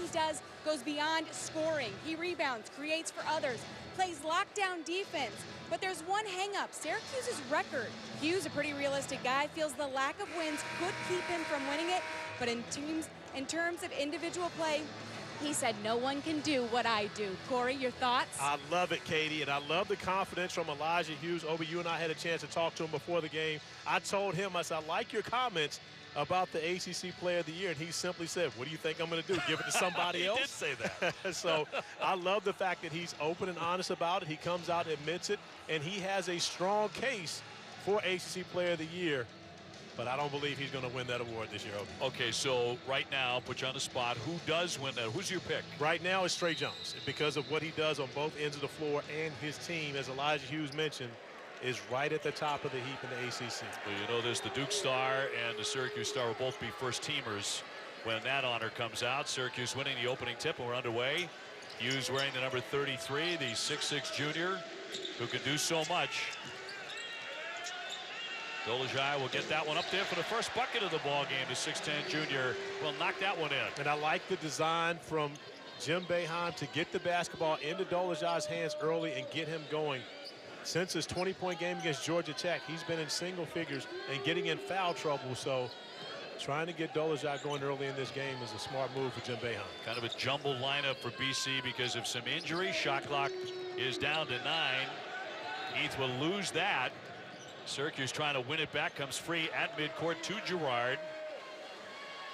Hughes does goes beyond scoring. He rebounds, creates for others, plays lockdown defense. But there's one hang-up, Syracuse's record. Hughes, a pretty realistic guy, feels the lack of wins could keep him from winning it. But in terms of individual play, he said no one can do what I do. Corey, your thoughts? I love it, Katie, and I love the confidence from Elijah Hughes. Obi, you and I had a chance to talk to him before the game. I told him, I said, I like your comments about the ACC Player of the Year, and he simply said, what do you think I'm going to do, give it to somebody else? He did say that. So I love the fact that he's open and honest about it. He comes out and admits it, and he has a strong case for ACC Player of the Year. But I don't believe he's going to win that award this year. Okay, so right now, put you on the spot. Who does win that? Who's your pick? Right now it's Trey Jones, because of what he does on both ends of the floor, and his team, as Elijah Hughes mentioned, is right at the top of the heap in the ACC. Well, you know this, the Duke star and the Syracuse star will both be first teamers when that honor comes out. Syracuse winning the opening tip, and we're underway. Hughes wearing the number 33, the 6'6" junior who can do so much. Dolezaj will get that one up there for the first bucket of the ball game. The 6'10" junior will knock that one in. And I like the design from Jim Boeheim to get the basketball into Dolezaj's hands early and get him going. Since his 20-point game against Georgia Tech, he's been in single figures and getting in foul trouble. So trying to get Dolezaj going early in this game is a smart move for Jim Boeheim. Kind of a jumbled lineup for BC because of some injury. Shot clock is down to 9. Heath will lose that. Syracuse trying to win it back, comes free at midcourt to Girard.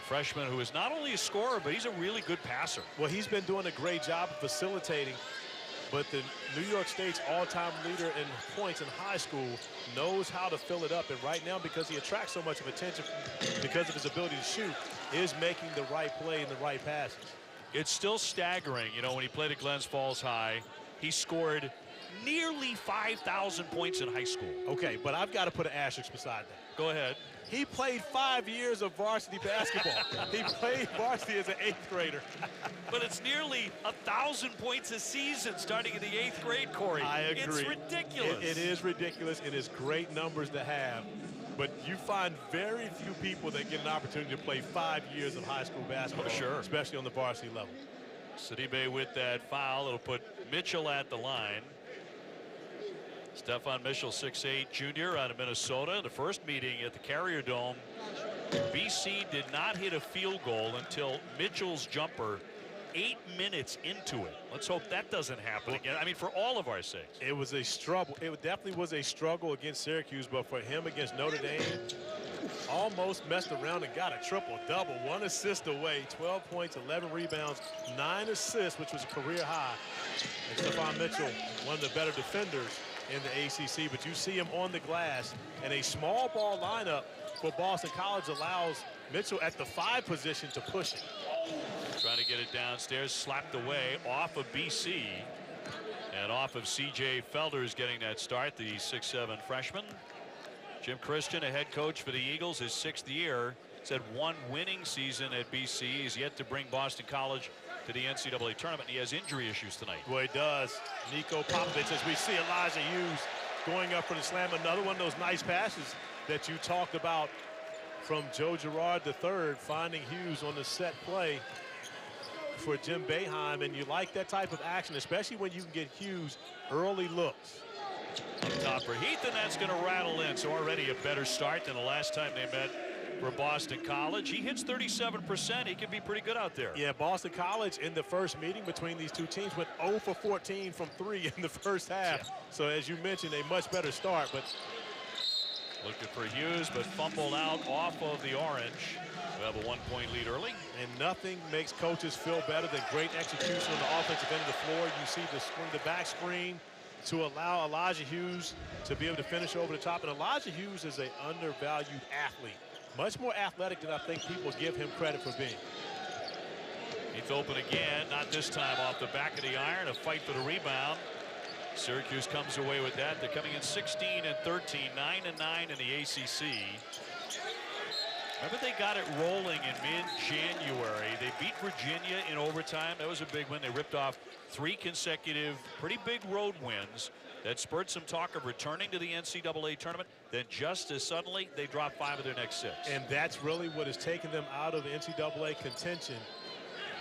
Freshman who is not only a scorer, but he's a really good passer. Well, he's been doing a great job of facilitating, but the New York State's all-time leader in points in high school knows how to fill it up. And right now, because he attracts so much of attention because of his ability to shoot, is making the right play and the right passes. It's still staggering. You know, when he played at Glens Falls High, he scored nearly 5,000 points in high school. Okay, but I've got to put an asterisk beside that. Go ahead. He played 5 years of varsity basketball. He played varsity as an 8th grader. But it's nearly 1,000 points a season starting in the 8th grade, Corey. I agree. It's ridiculous. It is ridiculous. It is great numbers to have. But you find very few people that get an opportunity to play 5 years of high school basketball, sure, especially on the varsity level. Sidibe with that foul. It'll put Mitchell at the line. Stefan Mitchell, 6'8", junior out of Minnesota. The first meeting at the Carrier Dome, BC did not hit a field goal until Mitchell's jumper 8 minutes into it. Let's hope that doesn't happen again. I mean, for all of our sakes. It was a struggle. It definitely was a struggle against Syracuse, but for him against Notre Dame, almost messed around and got a triple-double. 1 assist away, 12 points, 11 rebounds, 9 assists, which was a career high. And Stefan Mitchell, one of the better defenders in the ACC, but you see him on the glass, and a small ball lineup for Boston College allows Mitchell at the 5 position to push it. Trying to get it downstairs, slapped away off of BC and off of CJ Felders getting that start, the 6'7" freshman. Jim Christian, a head coach for the Eagles, his 6th year, said 1 winning season at BC. He's yet to bring Boston College to the NCAA tournament. He has injury issues tonight. Well, he does. Nico Popovich, as we see Elijah Hughes going up for the slam. Another one of those nice passes that you talked about from Joe Girard III, finding Hughes on the set play for Jim Boeheim. And you like that type of action, especially when you can get Hughes early looks. Up top for Heath, and that's going to rattle in. So already a better start than the last time they met for Boston College. He hits 37%. He can be pretty good out there. Yeah, Boston College in the first meeting between these two teams went 0 for 14 from 3 in the first half. Yeah. So as you mentioned, a much better start. But looking for Hughes, but fumbled out off of the orange. We have a 1-point lead early. And nothing makes coaches feel better than great execution on the offensive end of the floor. You see the back screen to allow Elijah Hughes to be able to finish over the top. And Elijah Hughes is an undervalued athlete. Much more athletic than I think people give him credit for being. Heath open again, not this time off the back of the iron, a fight for the rebound. Syracuse comes away with that. They're coming in 16-13, 9-9 in the ACC. Remember, they got it rolling in mid-January. They beat Virginia in overtime. That was a big win. They ripped off 3 consecutive pretty big road wins that spurred some talk of returning to the NCAA tournament. Then just as suddenly, they dropped 5 of their next 6. And that's really what has taken them out of NCAA contention.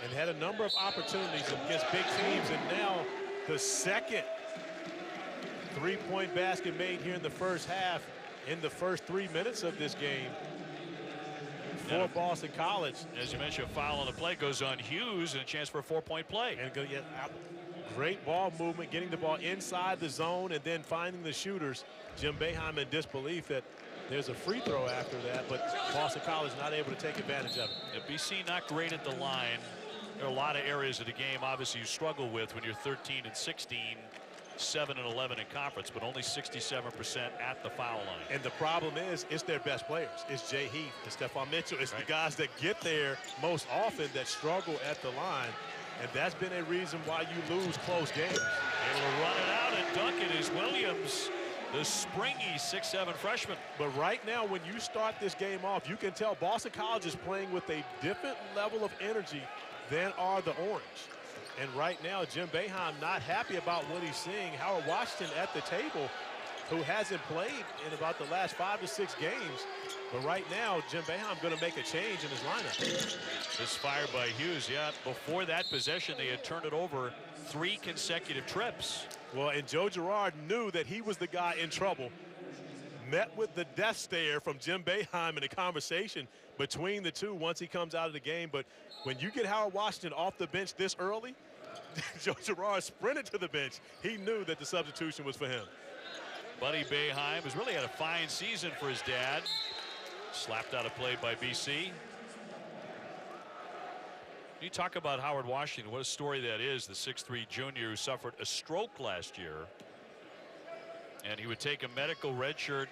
and had a number of opportunities against big teams, and now the second three-point basket made here in the first half in the first 3 minutes of this game for Boston College. As you mentioned, a foul on the play goes on Hughes and a chance for a 4-point play. And great ball movement, getting the ball inside the zone and then finding the shooters. Jim Boeheim in disbelief that there's a free throw after that, but Boston College not able to take advantage of it. Yeah, BC not great at the line. There are a lot of areas of the game obviously you struggle with when you're 13 and 16, 7 and 11 in conference, but only 67% at the foul line. And the problem is, it's their best players. It's Jay Heath, it's Stephon Mitchell. It's the guys that get there most often that struggle at the line. And that's been a reason why you lose close games. Able to run it out and dunk it is Williams, the springy 6'7" freshman. But right now, when you start this game off, you can tell Boston College is playing with a different level of energy than are the Orange. And right now, Jim Boeheim not happy about what he's seeing. Howard Washington at the table, who hasn't played in about the last 5 to 6 games. But right now, Jim Boeheim going to make a change in his lineup. Misfired by Hughes, yeah. Before that possession, they had turned it over 3 consecutive trips. Well, and Joe Girard knew that he was the guy in trouble. Met with the death stare from Jim Boeheim in a conversation between the two once he comes out of the game. But when you get Howard Washington off the bench this early, Joe Girard sprinted to the bench. He knew that the substitution was for him. Buddy Boeheim has really had a fine season for his dad. Slapped out of play by BC. You talk about Howard Washington, what a story that is. The 6'3" junior who suffered a stroke last year. And he would take a medical red shirt.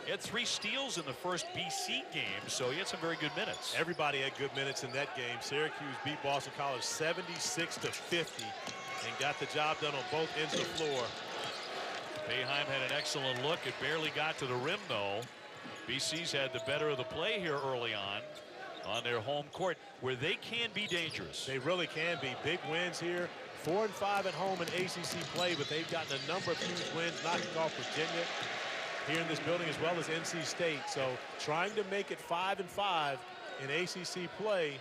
He had 3 steals in the first BC game, so he had some very good minutes. Everybody had good minutes in that game. Syracuse beat Boston College 76-50 and got the job done on both ends of the floor. Boeheim had an excellent look. It barely got to the rim, though. BC's had the better of the play here early on their home court, where they can be dangerous. They really can be. Big wins here. 4 and 5 at home in ACC play, but they've gotten a number of huge wins, knocking off Virginia here in this building as well as NC State. So trying to make it 5 and 5 in ACC play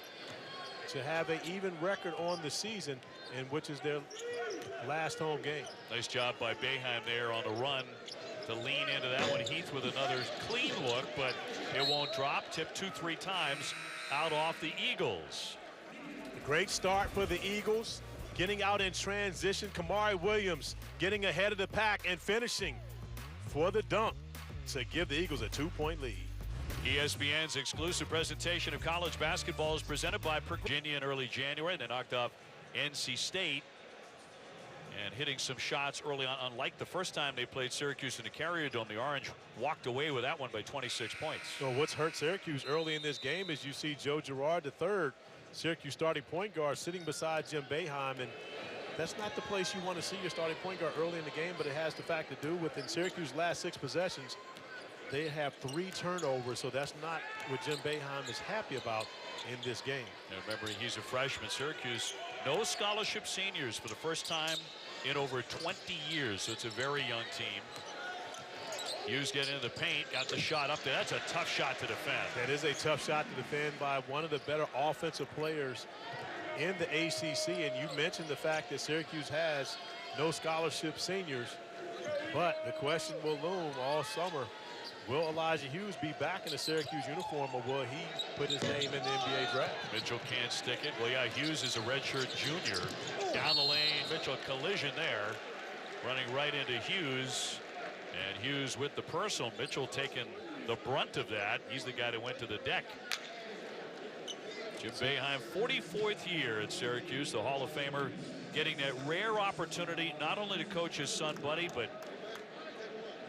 to have an even record on the season, and which is their last home game. Nice job by Boeheim there on the run to lean into that one. Heath with another clean look, but it won't drop. Tipped 2-3 times out off the Eagles. A great start for the Eagles. Getting out in transition. Kamari Williams getting ahead of the pack and finishing for the dunk to give the Eagles a 2-point lead. ESPN's exclusive presentation of college basketball is presented by Virginia in early January. They knocked off NC State and hitting some shots early on. Unlike the first time they played Syracuse in the Carrier Dome, the Orange walked away with that one by 26 points. So what's hurt Syracuse early in this game is you see Joe Girard III, Syracuse starting point guard, sitting beside Jim Boeheim, and that's not the place you want to see your starting point guard early in the game, but it has the fact to do with in Syracuse's last 6 possessions, they have 3 turnovers, so that's not what Jim Boeheim is happy about in this game. And remember, he's a freshman. Syracuse, no scholarship seniors for the first time in over 20 years, so it's a very young team. Hughes getting into the paint, got the shot up there. That's a tough shot to defend. That is a tough shot to defend by one of the better offensive players in the ACC, and you mentioned the fact that Syracuse has no scholarship seniors, but the question will loom all summer. Will Elijah Hughes be back in the Syracuse uniform, or will he put his name in the NBA draft? Mitchell can't stick it. Well, yeah, Hughes is a redshirt junior. Down the lane, Mitchell collision there. Running right into Hughes. And Hughes with the personal. Mitchell taking the brunt of that. He's the guy that went to the deck. Jim Boeheim, 44th year at Syracuse, the Hall of Famer, getting that rare opportunity not only to coach his son, Buddy, but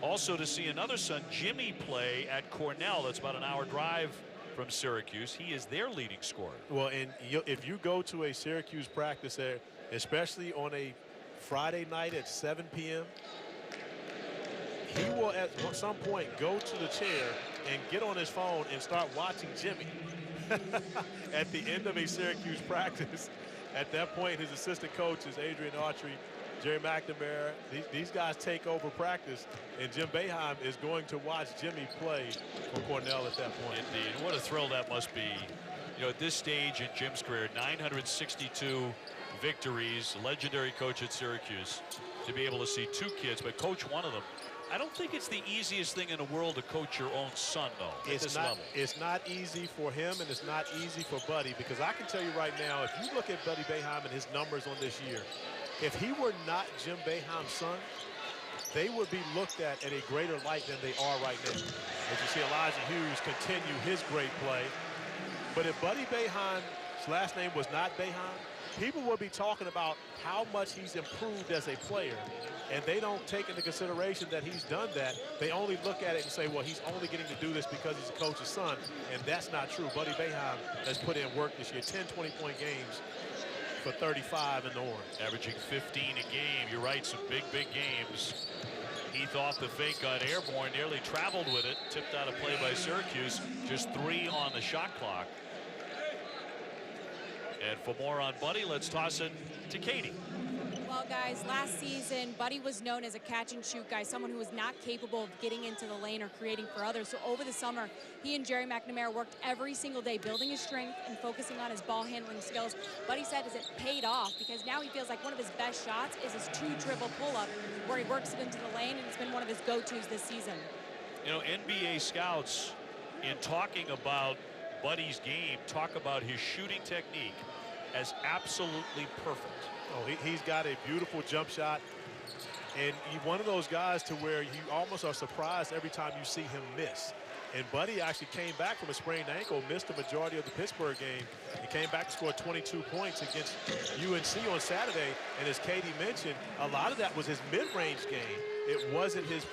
also to see another son, Jimmy, play at Cornell. That's about an hour drive from Syracuse. He is their leading scorer. Well, and if you go to a Syracuse practice there, especially on a Friday night at 7 p.m., he will at some point go to the chair and get on his phone and start watching Jimmy at the end of a Syracuse practice. At that point, his assistant coaches, Adrian Autry, Jerry McNamara, these guys take over practice, and Jim Boeheim is going to watch Jimmy play for Cornell at that point. Indeed. What a thrill that must be. You know, at this stage in Jim's career, 962 victories, legendary coach at Syracuse, to be able to see 2 kids, but coach one of them. I don't think it's the easiest thing in the world to coach your own son, though, at this level. It's not easy for him, and it's not easy for Buddy, because I can tell you right now, if you look at Buddy Boeheim and his numbers on this year, if he were not Jim Boeheim's son, they would be looked at in a greater light than they are right now. As you see Elijah Hughes continue his great play. But if Buddy Boeheim's last name was not Boeheim, people will be talking about how much he's improved as a player, and they don't take into consideration that he's done that. They only look at it and say, well, he's only getting to do this because he's a coach's son, and that's not true. Buddy Boeheim has put in work this year, 10 20-point games for 35 in the orange. Averaging 15 a game. You're right, some big games. Heath off the fake, got airborne, nearly traveled with it, tipped out a play by Syracuse. Just 3 on the shot clock. And for more on Buddy, let's toss it to Katie. Well, guys, last season, Buddy was known as a catch-and-shoot guy, someone who was not capable of getting into the lane or creating for others. So over the summer, he and Jerry McNamara worked every single day, building his strength and focusing on his ball handling skills. Buddy said it paid off, because now he feels like one of his best shots is his 2-dribble pull-up, where he works it into the lane, and it's been one of his go-tos this season. You know, NBA scouts, in talking about Buddy's game, talk about his shooting technique as absolutely perfect. Oh, he's got a beautiful jump shot, and he's one of those guys to where you almost are surprised every time you see him miss. And Buddy actually came back from a sprained ankle, missed the majority of the Pittsburgh game, and came back to score 22 points against UNC on Saturday. And as Katie mentioned, a lot of that was his mid-range game. It wasn't his,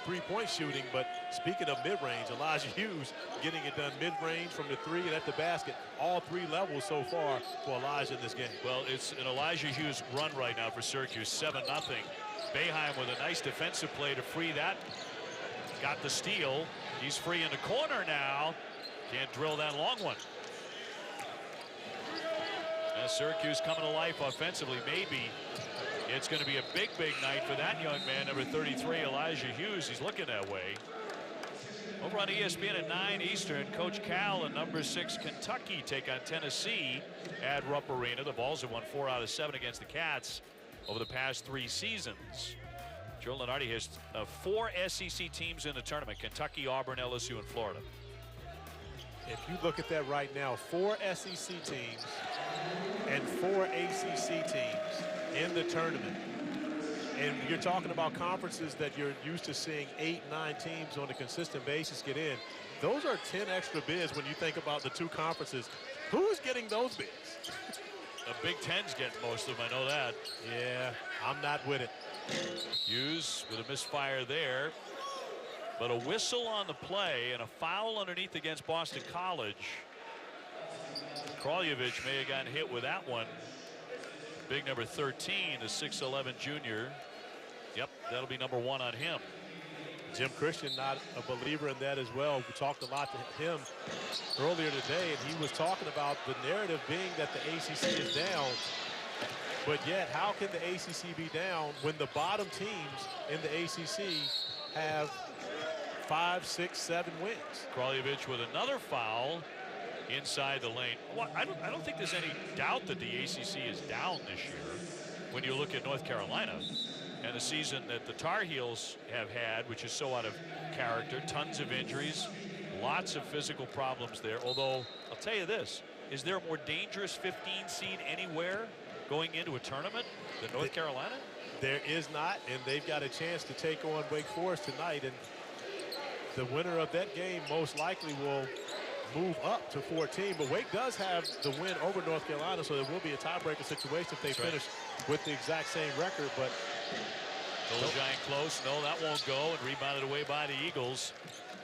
three-point shooting. But speaking of mid-range, Elijah Hughes getting it done mid-range from the 3 and at the basket. All 3 levels so far for Elijah in this game. Well, it's an Elijah Hughes run right now for Syracuse, 7-0. Boeheim with a nice defensive play to free that. Got the steal. He's free in the corner now. Can't drill that long one. Now Syracuse coming to life offensively. Maybe it's going to be a big night for that young man, number 33, Elijah Hughes. He's looking that way. Over on ESPN at 9 Eastern, Coach Cal and number 6 Kentucky take on Tennessee at Rupp Arena. The Vols have won 4 out of 7 against the Cats over the past 3 seasons. Joe Lunardi has 4 SEC teams in the tournament: Kentucky, Auburn, LSU, and Florida. If you look at that right now, 4 SEC teams and 4 ACC teams in the tournament. And you're talking about conferences that you're used to seeing 8, 9 teams on a consistent basis get in. Those are 10 extra bids when you think about the 2 conferences. Who's getting those bids? The Big Ten's getting most of them, I know that. Yeah, I'm not with it. Hughes with a misfire there, but a whistle on the play and a foul underneath against Boston College. Kraljevic may have gotten hit with that one. Big number 13, the 6'11" junior. Yep, that'll be number 1 on him. Jim Christian not a believer in that as well. We talked a lot to him earlier today, and he was talking about the narrative being that the ACC is down. But yet, how can the ACC be down when the bottom teams in the ACC have 5, 6, 7 wins? Kraljevic with another foul inside the lane. Well, I don't think there's any doubt that the ACC is down this year when you look at North Carolina and the season that the Tar Heels have had, which is so out of character. Tons of injuries, lots of physical problems there. Although, I'll tell you this, is there a more dangerous 15 seed anywhere going into a tournament than North Carolina? There is not, and they've got a chance to take on Wake Forest tonight, and the winner of that game most likely will move up to 14. But Wake does have the win over North Carolina, so there will be a tiebreaker situation if they finish with the exact same record. But Giant close. No, that won't go, and rebounded away by the Eagles.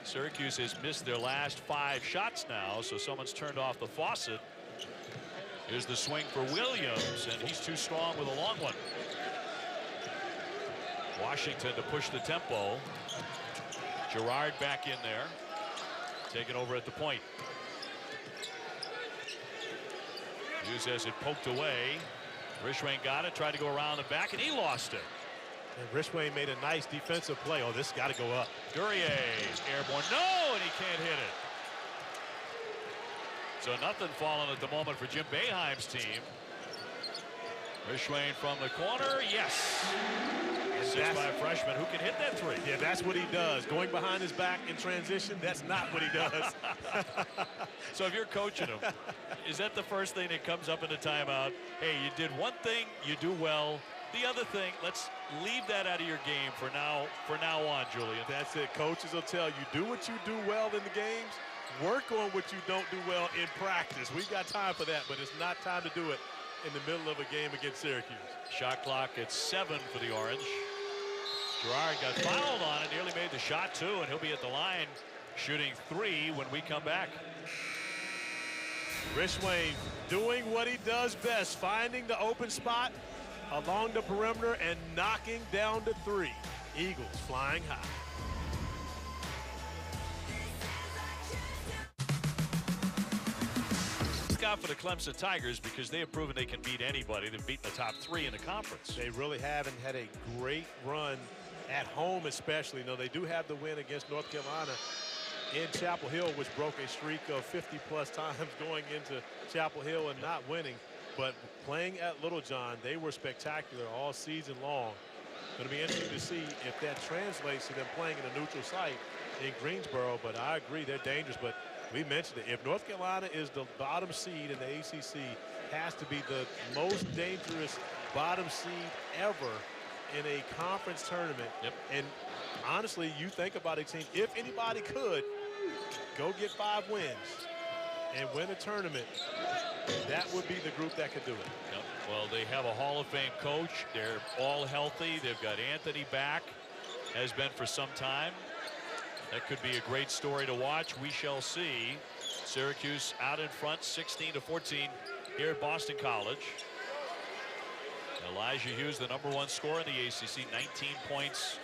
Syracuse has missed their last 5 shots now, so someone's turned off the faucet. Here's the swing for Williams, and he's too strong with a long one. Washington to push the tempo. Gerard back in there, taking over at the point. Hughes has it poked away. Rishwain got it, tried to go around the back, and he lost it. And Rishwain made a nice defensive play. Oh, this got to go up. Duryea, airborne. No, and he can't hit it. So nothing falling at the moment for Jim Boeheim's team. Rishwain from the corner, yes. 6'5" freshman who can hit that three. Yeah, that's what he does. Going behind his back in transition, that's not what he does. So if you're coaching him, is that the first thing that comes up in the timeout? Hey, you did one thing, you do well. The other thing, let's leave that out of your game for now on, Julian. That's it. Coaches will tell you, do what you do well in the games. Work on what you don't do well in practice. We got time for that, but it's not time to do it in the middle of a game against Syracuse. Shot clock at 7 for the Orange. Gerard got fouled on it, nearly made the shot too, and he'll be at the line shooting 3 when we come back. Rishwain doing what he does best, finding the open spot along the perimeter and knocking down the 3. Eagles flying high. Out for the Clemson Tigers because they have proven they can beat anybody. They've beaten the top 3 in the conference. They really haven't had a great run at home, especially. No, they do have the win against North Carolina in Chapel Hill, which broke a streak of 50-plus times going into Chapel Hill and not winning. But playing at Little John, they were spectacular all season long. Going to be interesting to see if that translates to them playing in a neutral site in Greensboro. But I agree, they're dangerous. But we mentioned it. If North Carolina is the bottom seed in the ACC, has to be the most dangerous bottom seed ever in a conference tournament. Yep. And honestly, you think about a team, if anybody could go get 5 wins and win a tournament, that would be the group that could do it. Yep. Well, they have a Hall of Fame coach. They're all healthy. They've got Anthony back, has been for some time. That could be a great story to watch. We shall see. Syracuse out in front 16-14 here at Boston College. Elijah Hughes, the #1 scorer in the ACC, 19 points,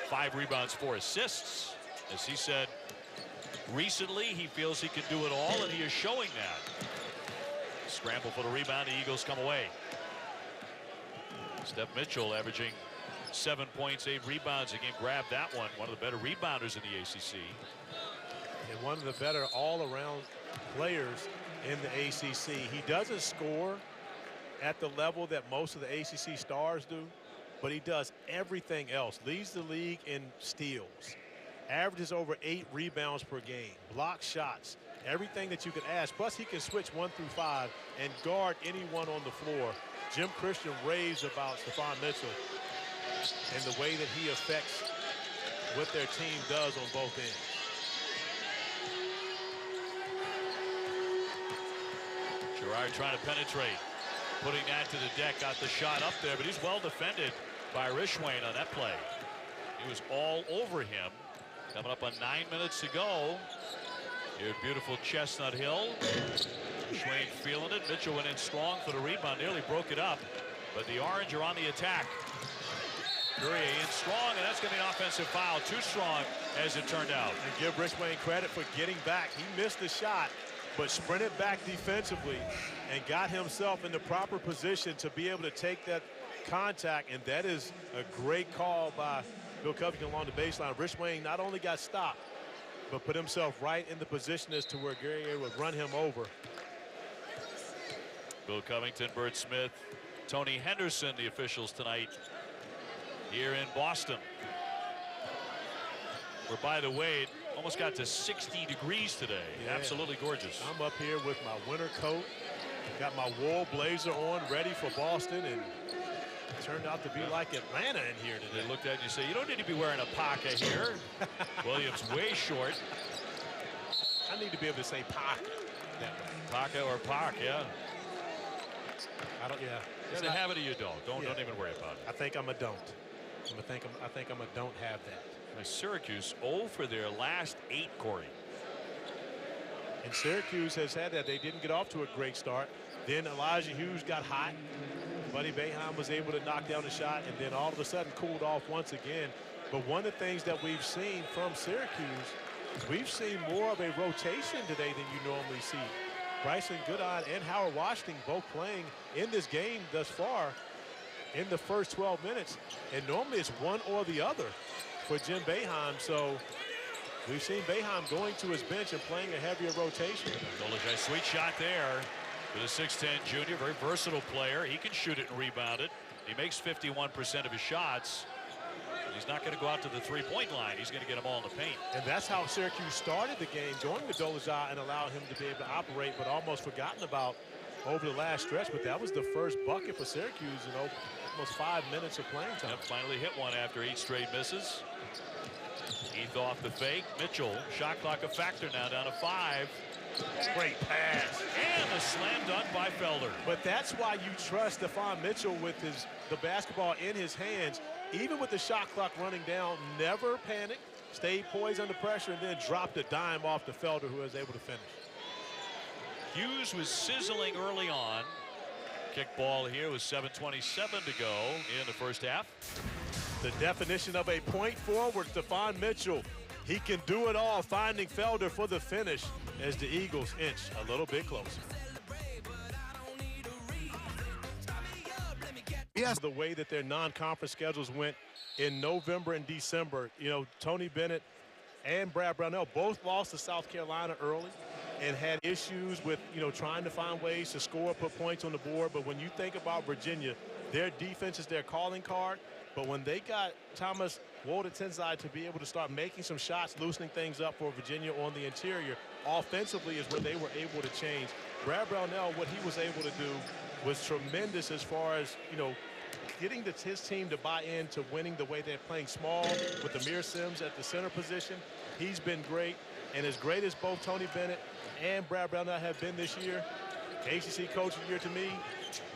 5 rebounds, 4 assists. As he said recently, he feels he can do it all, and he is showing that. Scramble for the rebound. The Eagles come away. Steph Mitchell averaging 7 points, 8 rebounds a game. Grabbed that one. One of the better rebounders in the ACC. And one of the better all-around players in the ACC. He doesn't score at the level that most of the ACC stars do, but he does everything else. Leads the league in steals. Averages over 8 rebounds per game. Block shots. Everything that you can ask. Plus, he can switch 1 through 5 and guard anyone on the floor. Jim Christian raves about Stephon Mitchell and the way that he affects what their team does on both ends. Gerard trying to penetrate, putting that to the deck, got the shot up there, but he's well defended by Rishwain on that play. He was all over him. Coming up on 9 minutes to go. Here, beautiful Chestnut Hill. Rishwain feeling it. Mitchell went in strong for the rebound, nearly broke it up, but the Orange are on the attack. Courier in strong, and that's going to be an offensive foul. Too strong, as it turned out. And give Rishwain credit for getting back. He missed the shot, but sprinted back defensively and got himself in the proper position to be able to take that contact, and that is a great call by Bill Covington along the baseline. Rishwain not only got stopped, but put himself right in the position as to where Guerrier would run him over. Bill Covington, Bert Smith, Tony Henderson, the officials tonight here in Boston. Where, by the way, it almost got to 60 degrees today. Yeah. Absolutely gorgeous. I'm up here with my winter coat, got my wool blazer on, ready for Boston, and it turned out to be like Atlanta in here today. They looked at you and say, you don't need to be wearing a parka here. Williams way short. I need to be able to say parka that way. Parka or park, yeah. I don't, yeah. It's a habit of you don't even worry about it. I think I'm a don't. I think I'm a don't have that. Syracuse 0 for their last 8, Corey. And Syracuse has had that. They didn't get off to a great start. Then Elijah Hughes got hot. Buddy Boeheim was able to knock down the shot, and then all of a sudden cooled off once again. But one of the things that we've seen from Syracuse is we've seen more of a rotation today than you normally see. Bryson Goodine and Howard Washington both playing in this game thus far in the first 12 minutes. And normally it's one or the other for Jim Boeheim. So We've seen Boeheim going to his bench and playing a heavier rotation. Dolezaj, sweet shot there with a 6'10 junior, very versatile player. He can shoot it and rebound it. He makes 51% of his shots. He's not going to go out to the three-point line. He's going to get them all in the paint. And that's how Syracuse started the game, going to Dolezaj and allowing him to be able to operate, but almost forgotten about over the last stretch. But that was the first bucket for Syracuse in almost 5 minutes of playing time. Yep, finally hit one after 8 straight misses. Heath off the fake. Mitchell, shot clock a factor now, down to 5. Great pass. And a slam dunk by Felder. But that's why you trust Stephon Mitchell with the basketball in his hands. Even with the shot clock running down, never panic, stayed poised under pressure, and then dropped a dime off to Felder, who was able to finish. Hughes was sizzling early on. Kick ball here with 7:27 to go in the first half. The definition of a point forward, Stephon Mitchell. He can do it all, finding Felder for the finish as the Eagles inch a little bit closer. Yes. The way that their non-conference schedules went in November and December, you know, Tony Bennett and Brad Brownell both lost to South Carolina early and had issues with, you know, trying to find ways to score, put points on the board. But when you think about Virginia, their defense is their calling card. But when they got Thomas Wolde-Tensai to be able to start making some shots, loosening things up for Virginia on the interior, offensively is where they were able to change. Brad Brownell, what he was able to do was tremendous as far as, you know, getting his team to buy into winning the way they're playing small with Amir Sims at the center position. He's been great. And as great as both Tony Bennett and Brad Brownell have been this year, ACC Coach of the Year to me,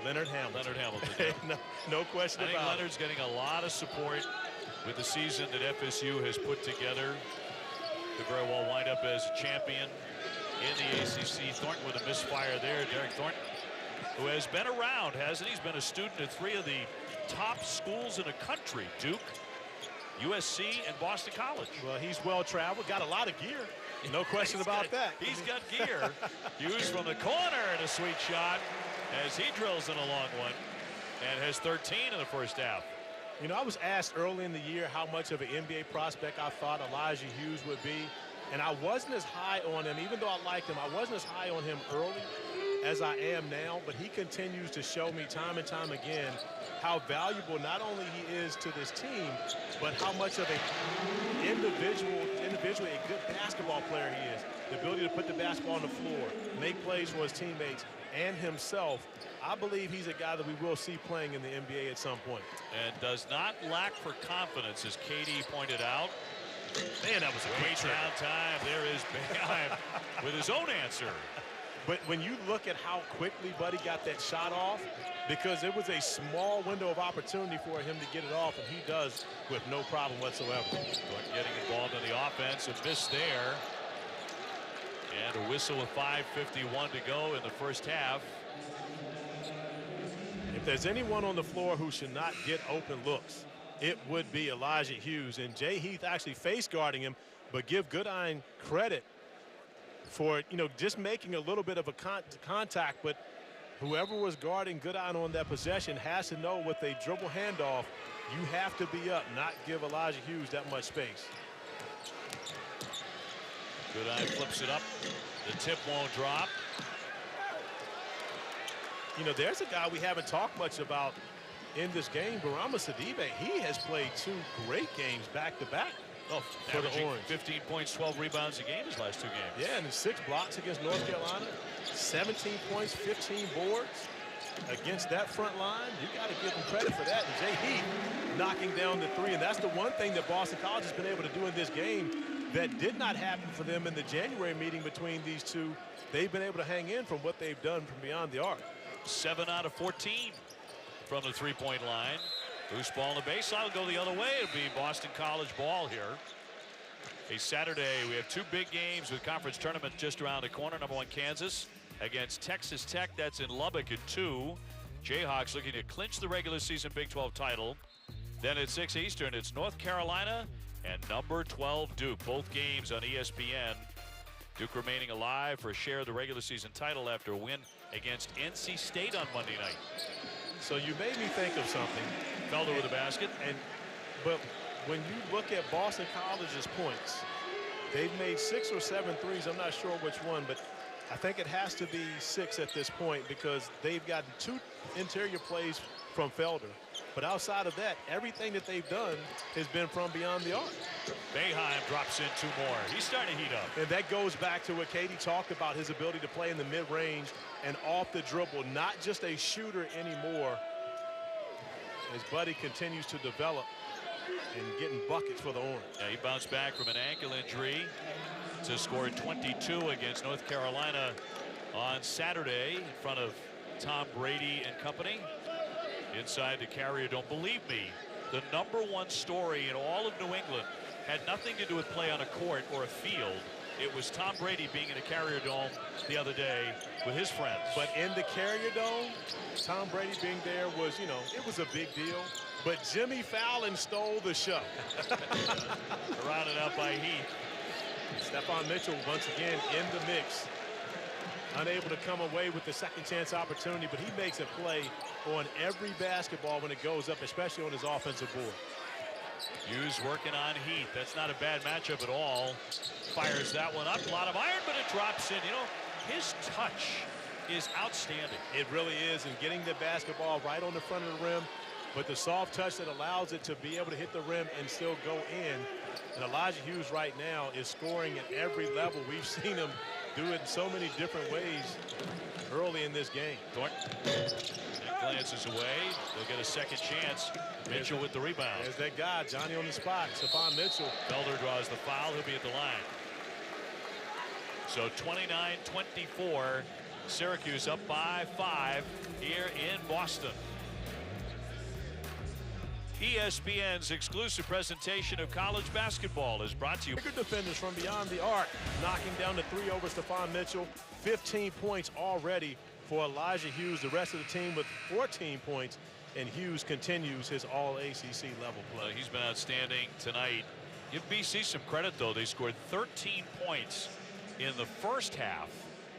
Leonard Hamilton. Leonard Hamilton. no question about it. I think Leonard's getting a lot of support with the season that FSU has put together. Could very well wind up as a champion in the ACC. Thornton with a misfire there. Derek Thornton, who has been around, hasn't he? He's been a student at 3 of the top schools in the country: Duke, USC, and Boston College. Well, he's well-traveled, got a lot of gear. No question about that. He's got gear. Hughes from the corner and a sweet shot as he drills in a long one and has 13 in the first half. You know, I was asked early in the year how much of an NBA prospect I thought Elijah Hughes would be, and I wasn't as high on him. Even though I liked him, I wasn't as high on him early as I am now, but he continues to show me time and time again how valuable not only he is to this team, but how much of a individually a good basketball player he is. The ability to put the basketball on the floor, make plays for his teammates and himself. I believe he's a guy that we will see playing in the NBA at some point. And does not lack for confidence, as Katie pointed out. Man, that was a great downtime. There is Boeheim with his own answer. But when you look at how quickly Buddy got that shot off, because it was a small window of opportunity for him to get it off, and he does with no problem whatsoever. But getting involved in the offense, a miss there. And a whistle with 5:51 to go in the first half. If there's anyone on the floor who should not get open looks, it would be Elijah Hughes. And Jay Heath actually face guarding him, but give Goodine credit for, you know, just making a little bit of a contact. But whoever was guarding Goodine on that possession has to know with a dribble handoff, you have to be up, not give Elijah Hughes that much space. Goodine flips it up. The tip won't drop. You know, there's a guy we haven't talked much about in this game, Bourama Sidibe. He has played 2 great games back-to-back. Oh, for the Orange. 15 points, 12 rebounds a game his last 2 games. Yeah, and 6 blocks against North Carolina, 17 points, 15 boards against that front line. You got to give him credit for that. And Jay Heath knocking down the 3, and that's the one thing that Boston College has been able to do in this game that did not happen for them in the January meeting between these two. They've been able to hang in from what they've done from beyond the arc. 7 out of 14 from the 3-point line. Loose ball on the baseline will go the other way. It'll be Boston College ball here. A Saturday, we have 2 big games with conference tournament just around the corner. Number 1, Kansas against Texas Tech. That's in Lubbock at 2. Jayhawks looking to clinch the regular season Big 12 title. Then at 6 Eastern, it's North Carolina and number 12 Duke. Both games on ESPN. Duke remaining alive for a share of the regular season title after a win against NC State on Monday night. So you made me think of something. Felder with a basket. But when you look at Boston College's points, They've made 6 or 7 threes. I'm not sure which one, but I think it has to be 6 at this point because they've gotten 2 interior plays from Felder. But outside of that, everything that they've done has been from beyond the arc. Boeheim drops in 2 more. He's starting to heat up. And that goes back to what Katie talked about, his ability to play in the mid-range and off the dribble, not just a shooter anymore. As Buddy continues to develop and getting buckets for the Orange. Yeah, he bounced back from an ankle injury to score 22 against North Carolina on Saturday in front of Tom Brady and company. Inside the Carrier Dome. Believe me, the #1 story in all of New England had nothing to do with play on a court or a field. It was Tom Brady being in the Carrier Dome the other day with his friends. But in the Carrier Dome, Tom Brady being there was, you know, it was a big deal. But Jimmy Fallon stole the show. Rounded out by Heath. Stephon Mitchell once again in the mix. Unable to come away with the second chance opportunity, but he makes a play on every basketball when it goes up, especially on his offensive board. Hughes working on Heath. That's not a bad matchup at all. Fires that one up. A lot of iron, but it drops in. You know, his touch is outstanding. It really is, and getting the basketball right on the front of the rim, but the soft touch that allows it to be able to hit the rim and still go in. And Elijah Hughes right now is scoring at every level. We've seen him do it in so many different ways early in this game. Thornton glances away. They'll get a second chance. Mitchell with the rebound. There's that guy, Johnny on the spot. Stephon Mitchell. Felder draws the foul. He'll be at the line. So 29-24. Syracuse up by 5 here in Boston. ESPN's exclusive presentation of college basketball is brought to you. Bigger defenders from beyond the arc, knocking down the 3 over Stephon Mitchell. 15 points already for Elijah Hughes. The rest of the team with 14 points, and Hughes continues his all ACC level play. He's been outstanding tonight. Give BC some credit, though. They scored 13 points in the first half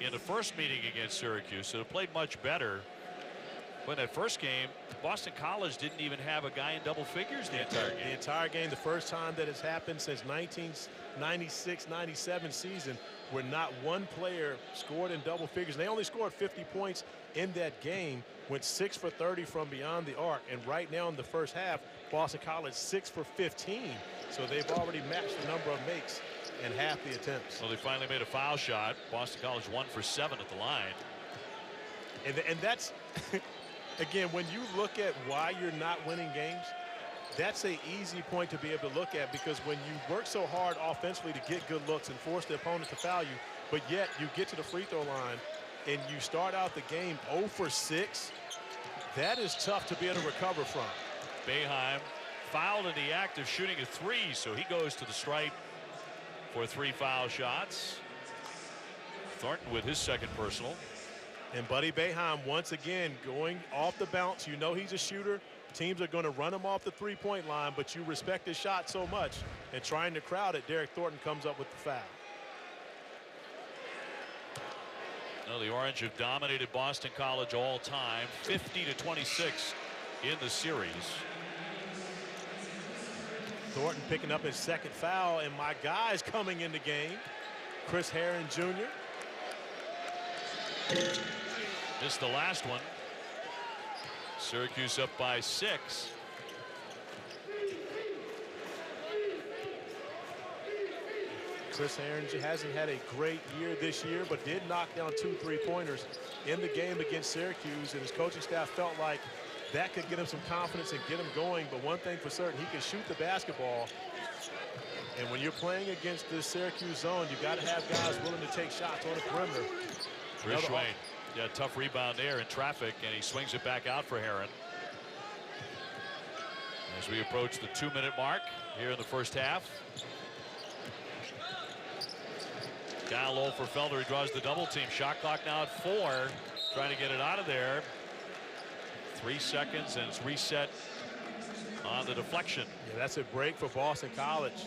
in the first meeting against Syracuse, so they played much better. But that first game, Boston College didn't even have a guy in double figures the entire game. The entire game, the first time that it's happened since 1996-97 season, where not one player scored in double figures. They only scored 50 points in that game, went 6 for 30 from beyond the arc. And right now in the first half, Boston College 6 for 15. So they've already matched the number of makes and half the attempts. Well, they finally made a foul shot. Boston College 1 for 7 at the line. And that's... Again, when you look at why you're not winning games, that's an easy point to be able to look at, because when you work so hard offensively to get good looks and force the opponent to foul you, but yet you get to the free throw line and you start out the game 0 for 6, that is tough to be able to recover from. Boeheim fouled in the act of shooting a 3, so he goes to the stripe for 3 foul shots. Thornton with his second personal. And Buddy Boeheim once again going off the bounce. You know he's a shooter. Teams are going to run him off the three-point line, but you respect his shot so much. And trying to crowd it, Derek Thornton comes up with the foul. Well, the Orange have dominated Boston College all time, 50-26 in the series. Thornton picking up his second foul, and my guy's coming in the game, Chris Herron Jr. Missed the last one. Syracuse up by 6. Chris Herron hasn't had a great year this year, but did knock down 2 3-pointers in the game against Syracuse, and his coaching staff felt like that could get him some confidence and get him going. But one thing for certain, he can shoot the basketball. And when you're playing against this Syracuse zone, you've got to have guys willing to take shots on the perimeter. Chris Swain, yeah, tough rebound there in traffic, and he swings it back out for Herron. As we approach the 2-minute mark here in the first half. Down low for Felder. He draws the double team. Shot clock now at 4. Trying to get it out of there. 3 seconds, and it's reset on the deflection. Yeah, that's a break for Boston College.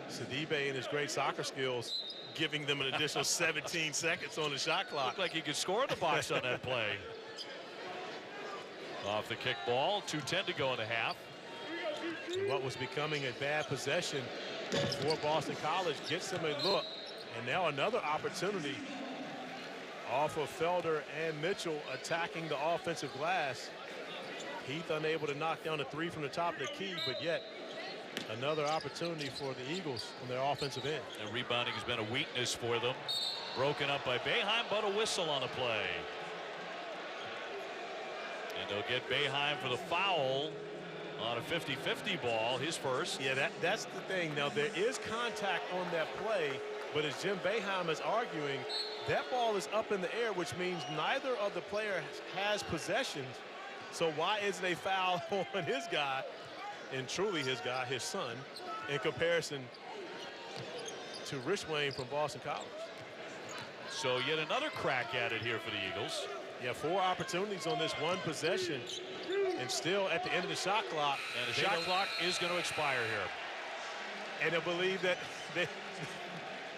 Sidibe and his great soccer skills giving them an additional 17 seconds on the shot clock. Looked like he could score in the box on that play. Off the kick ball, 2:10 to go in the half. What was becoming a bad possession for Boston College gets them a look. And now another opportunity off of Felder and Mitchell attacking the offensive glass. Heath unable to knock down a three from the top of the key, but yet another opportunity for the Eagles on their offensive end. And rebounding has been a weakness for them. Broken up by Boeheim, but a whistle on the play. And they'll get Boeheim for the foul on a 50-50 ball, his first. Yeah, that's the thing. Now, there is contact on that play, but as Jim Boeheim is arguing, that ball is up in the air, which means neither of the players has possession. So why isn't a foul on his guy, and truly his guy, his son, in comparison to Rich Wayne from Boston College? So yet another crack at it here for the Eagles. Yeah, 4 opportunities on this one possession, and still at the end of the shot clock. And the shot clock is going to expire here. And I believe that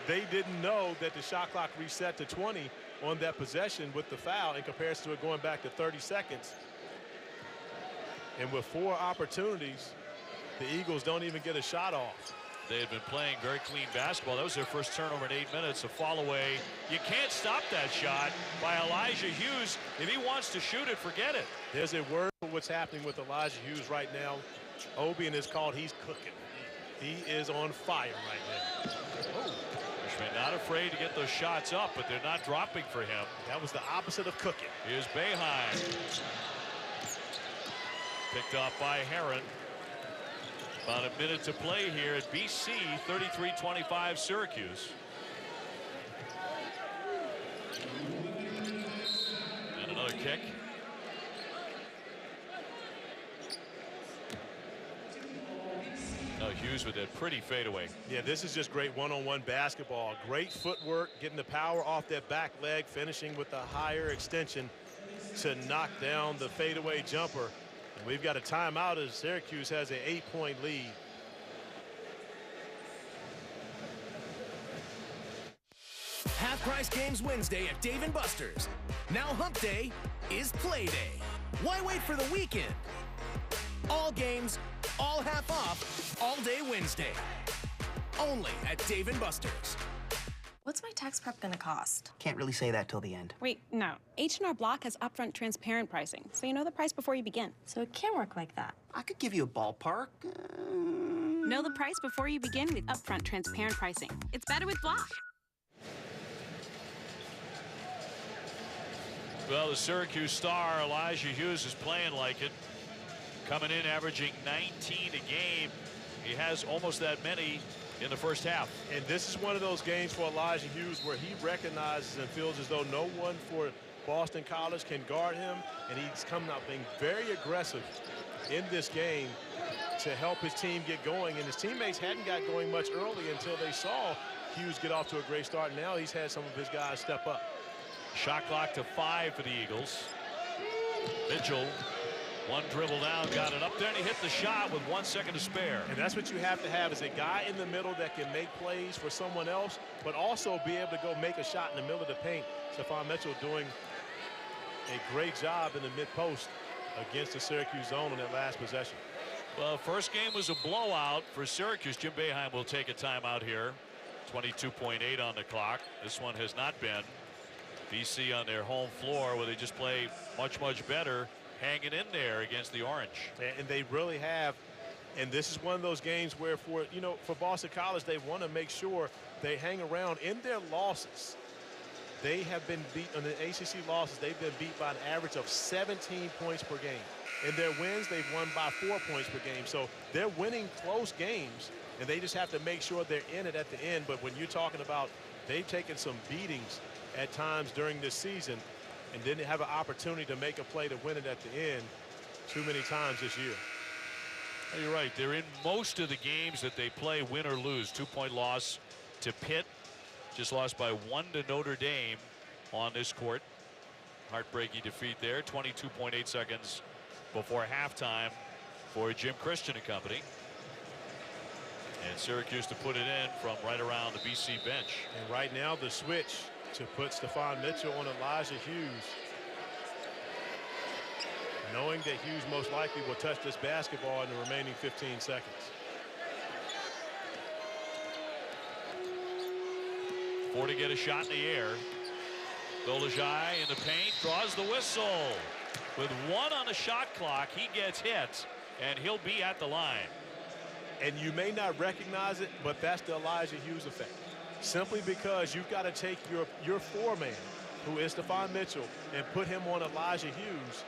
they didn't know that the shot clock reset to 20 on that possession with the foul in comparison to it going back to 30 seconds. And with 4 opportunities, the Eagles don't even get a shot off. They had been playing very clean basketball. That was their first turnover in 8 minutes. A fall away. You can't stop that shot by Elijah Hughes. If he wants to shoot it, forget it. There's a word for what's happening with Elijah Hughes right now. Obian is called he's cooking. He is on fire right now. Oh. Richmond not afraid to get those shots up, but they're not dropping for him. That was the opposite of cooking. Here's Boeheim. Picked off by Heron. About a minute to play here at BC, 33-25 Syracuse. And another kick. Oh, Hughes with that pretty fadeaway. Yeah, this is just great one-on-one basketball. Great footwork, getting the power off that back leg, finishing with the higher extension to knock down the fadeaway jumper. And we've got a timeout as Syracuse has an 8-point lead. Half-price games Wednesday at Dave & Buster's. Now Hump Day is Play Day. Why wait for the weekend? All games, all half off, all day Wednesday. Only at Dave & Buster's. What's my tax prep gonna cost? Can't really say that till the end. Wait, no. H&R Block has upfront transparent pricing, so you know the price before you begin. So it can work like that. I could give you a ballpark. Know the price before you begin with upfront transparent pricing. It's better with Block. Well, the Syracuse star, Elijah Hughes, is playing like it. Coming in, averaging 19 a game. He has almost that many in the first half. And this is one of those games for Elijah Hughes where he recognizes and feels as though no one for Boston College can guard him, and he's coming out being very aggressive in this game to help his team get going. And his teammates hadn't got going much early until they saw Hughes get off to a great start. And now he's had some of his guys step up. Shot clock to 5 for the Eagles. Mitchell, one dribble down, got it up there, and he hit the shot with 1 second to spare. And that's what you have to have, is a guy in the middle that can make plays for someone else, but also be able to go make a shot in the middle of the paint. Stephon Mitchell doing a great job in the mid-post against the Syracuse zone on that last possession. Well, first game was a blowout for Syracuse. Jim Boeheim will take a timeout here. 22.8 on the clock. This one has not been. BC on their home floor, where they just play much, much better, hanging in there against the Orange. And they really have. And this is one of those games where for Boston College, they want to make sure they hang around. In their losses, they have been beat. On the ACC losses, they've been beat by an average of 17 points per game. In their wins, they've won by 4 points per game. So they're winning close games, and they just have to make sure they're in it at the end. But when you're talking about they've taken some beatings at times during this season and didn't have an opportunity to make a play to win it at the end too many times this year. You're right. They're in most of the games that they play, win or lose. 2-point loss to Pitt. Just lost by 1 to Notre Dame on this court. Heartbreaking defeat there. 22.8 seconds before halftime for Jim Christian and company. And Syracuse to put it in from right around the BC bench. And right now the switch to put Stephon Mitchell on Elijah Hughes, knowing that Hughes most likely will touch this basketball in the remaining 15 seconds. 4 to get a shot in the air. Dolezaj in the paint, draws the whistle. With 1 on the shot clock, he gets hit, and he'll be at the line. And you may not recognize it, but that's the Elijah Hughes effect. Simply because you've got to take your 4-man, who is Stephon Mitchell, and put him on Elijah Hughes.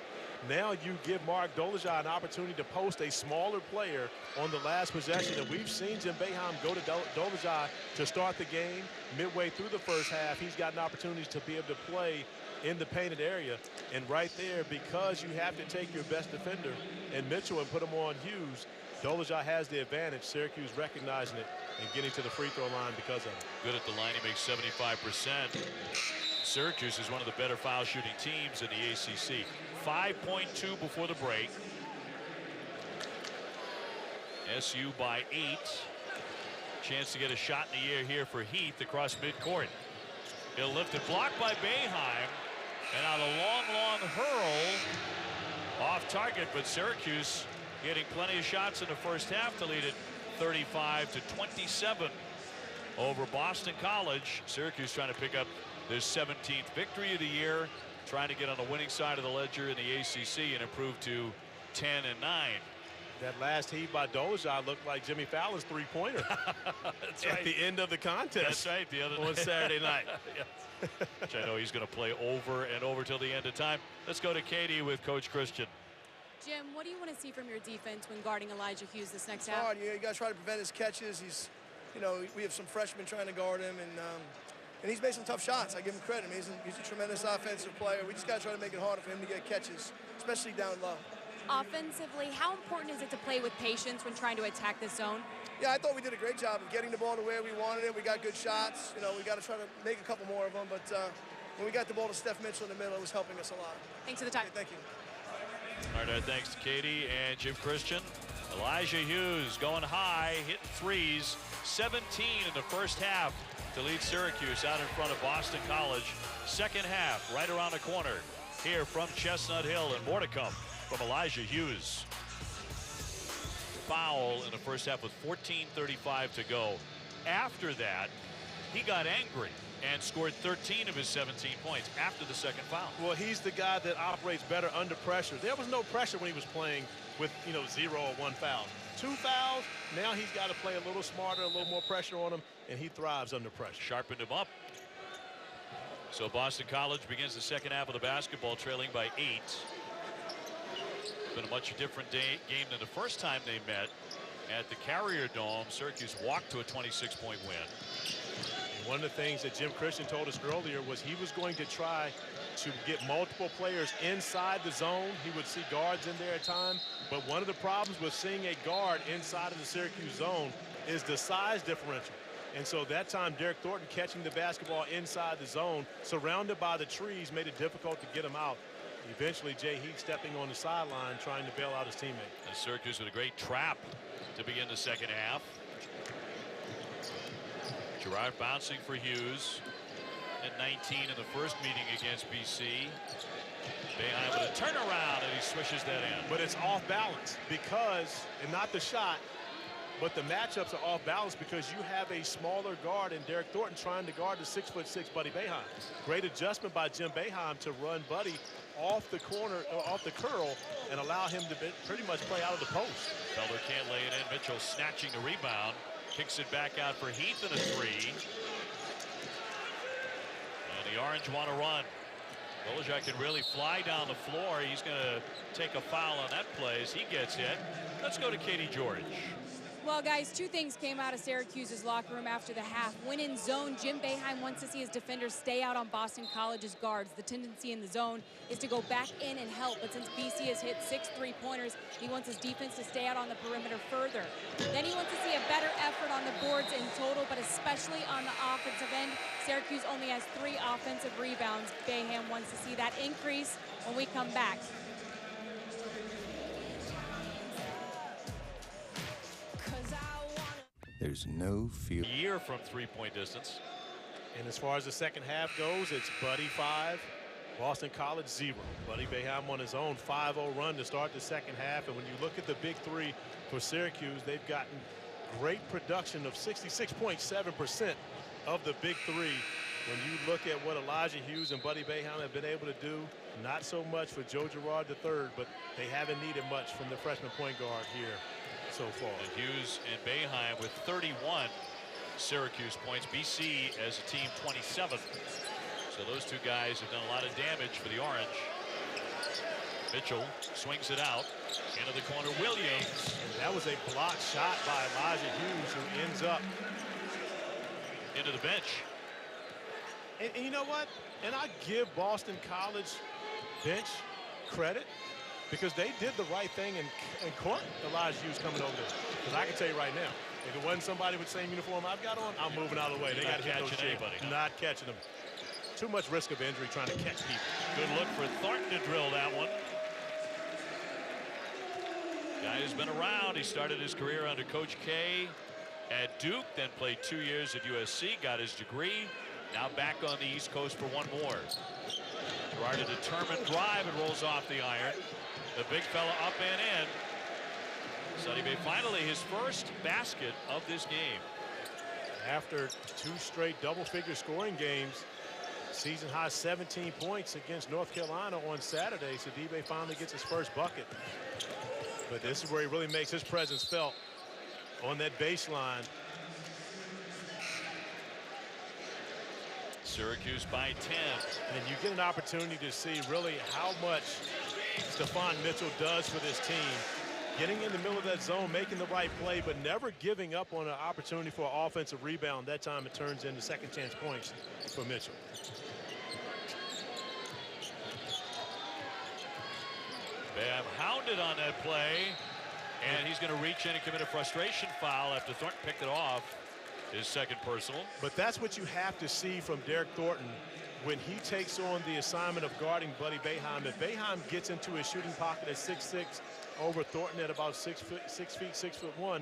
Now you give Mark Dolezaj an opportunity to post a smaller player on the last possession. And we've seen Jim Boeheim go to Dolezaj to start the game. Midway through the first half, he's gotten opportunities to be able to play in the painted area. And right there, because you have to take your best defender and Mitchell and put him on Hughes, Dolezaj has the advantage. Syracuse recognizing it and getting to the free throw line because of it. Good at the line. He makes 75%. Syracuse is one of the better foul shooting teams in the ACC. 5.2 before the break. SU by 8. Chance to get a shot in the air here for Heath across midcourt. He'll lift it, blocked by Boeheim, and out a long hurl off target, but Syracuse getting plenty of shots in the first half to lead it 35-27 over Boston College. Syracuse trying to pick up their 17th victory of the year, trying to get on the winning side of the ledger in the ACC and improve to 10-9. That last heave by Dolezaj looked like Jimmy Fallon's three-pointer at the end of the contest. That's right, the other on Saturday night. Yes. Which I know he's going to play over and over till the end of time. Let's go to Katie with Coach Christian. Jim, what do you want to see from your defense when guarding Elijah Hughes this next half? Hard. You got to try to prevent his catches. He's, we have some freshmen trying to guard him, and he's made some tough shots. I give him credit. I mean, he's a tremendous offensive player. We just got to try to make it harder for him to get catches, especially down low. Offensively, how important is it to play with patience when trying to attack this zone? Yeah, I thought we did a great job of getting the ball to where we wanted it. We got good shots. We got to try to make a couple more of them. But when we got the ball to Steph Mitchell in the middle, it was helping us a lot. Thanks for the time. Okay, thank you. All right, thanks to Katie and Jim Christian. Elijah Hughes going high, hitting threes. 17 in the first half to lead Syracuse out in front of Boston College. Second half, right around the corner here from Chestnut Hill, and more to come from Elijah Hughes. Foul in the first half with 14:35 to go. After that, he got angry and scored 13 of his 17 points after the second foul. Well, he's the guy that operates better under pressure. There was no pressure when he was playing with 0 or 1 foul. 2 fouls, now he's got to play a little smarter, a little more pressure on him, and he thrives under pressure. Sharpened him up. So Boston College begins the second half of the basketball trailing by 8. Been a much different game than the first time they met at the Carrier Dome. Syracuse walked to a 26-point win. And one of the things that Jim Christian told us earlier was he was going to try to get multiple players inside the zone. He would see guards in there at time, but one of the problems with seeing a guard inside of the Syracuse zone is the size differential. And so that time, Derek Thornton catching the basketball inside the zone, surrounded by the trees, made it difficult to get him out. Eventually, Jay Heath stepping on the sideline, trying to bail out his teammate. And Syracuse with a great trap to begin the second half. Girard bouncing for Hughes at 19 in the first meeting against BC. Boeheim with a turnaround, and he swishes that in. But it's off balance because, and not the shot, but the matchups are off balance because you have a smaller guard in Derek Thornton trying to guard the 6'6" Buddy Boeheim. Great adjustment by Jim Boeheim to run Buddy off the corner, off the curl, and allow him to pretty much play out of the post. Felder can't lay it in. Mitchell snatching the rebound. Kicks it back out for Heath and a 3. And the Orange want to run. Dolezaj can really fly down the floor. He's going to take a foul on that play as he gets hit. Let's go to Katie George. Well, guys, 2 things came out of Syracuse's locker room after the half. When in zone, Jim Boeheim wants to see his defenders stay out on Boston College's guards. The tendency in the zone is to go back in and help, but since BC has hit 6 3-pointers, he wants his defense to stay out on the perimeter further. Then he wants to see a better effort on the boards in total, but especially on the offensive end. Syracuse only has 3 offensive rebounds. Boeheim wants to see that increase when we come back. There's no fear. Year from 3-point distance. And as far as the second half goes, it's Buddy 5, Boston College 0. Buddy Boeheim on his own 5-0 run to start the second half. And when you look at the big 3 for Syracuse, they've gotten great production of 66.7% of the big three, when you look at what Elijah Hughes and Buddy Boeheim have been able to do, not so much for Joe Girard III, but they haven't needed much from the freshman point guard here so far. And Hughes and Boeheim with 31 Syracuse points. BC as a team 27. So those two guys have done a lot of damage for the Orange. Mitchell swings it out into the corner. Williams. And that was a blocked shot by Elijah Hughes, who ends up into the bench. And you know what? And I give Boston College bench credit because they did the right thing and caught Elijah Hughes coming over there. Because I can tell you right now, if it wasn't somebody with the same uniform I've got on, I'm moving out of the way. They got to hit those anybody. Not catching them. Too much risk of injury trying to catch people. Good look for Thornton to drill that one. Guy who's been around. He started his career under Coach K at Duke, then played 2 years at USC, got his degree. Now back on the East Coast for one more. Girard, a determined drive, and rolls off the iron. The big fella up and in. Sonny Bay finally his first basket of this game. After 2 straight double-figure scoring games, season high 17 points against North Carolina on Saturday. Sidibe finally gets his first bucket. But this is where he really makes his presence felt on that baseline. Syracuse by 10. And you get an opportunity to see really how much Stephon Mitchell does for this team. Getting in the middle of that zone, making the right play, but never giving up on an opportunity for an offensive rebound. That time it turns into second chance points for Mitchell. Bam hounded on that play, and he's going to reach in and commit a frustration foul after Thornton picked it off. His second personal. But that's what you have to see from Derek Thornton when he takes on the assignment of guarding Buddy Boeheim. If Boeheim gets into his shooting pocket at 6'6", over Thornton at about 6 feet 6'1",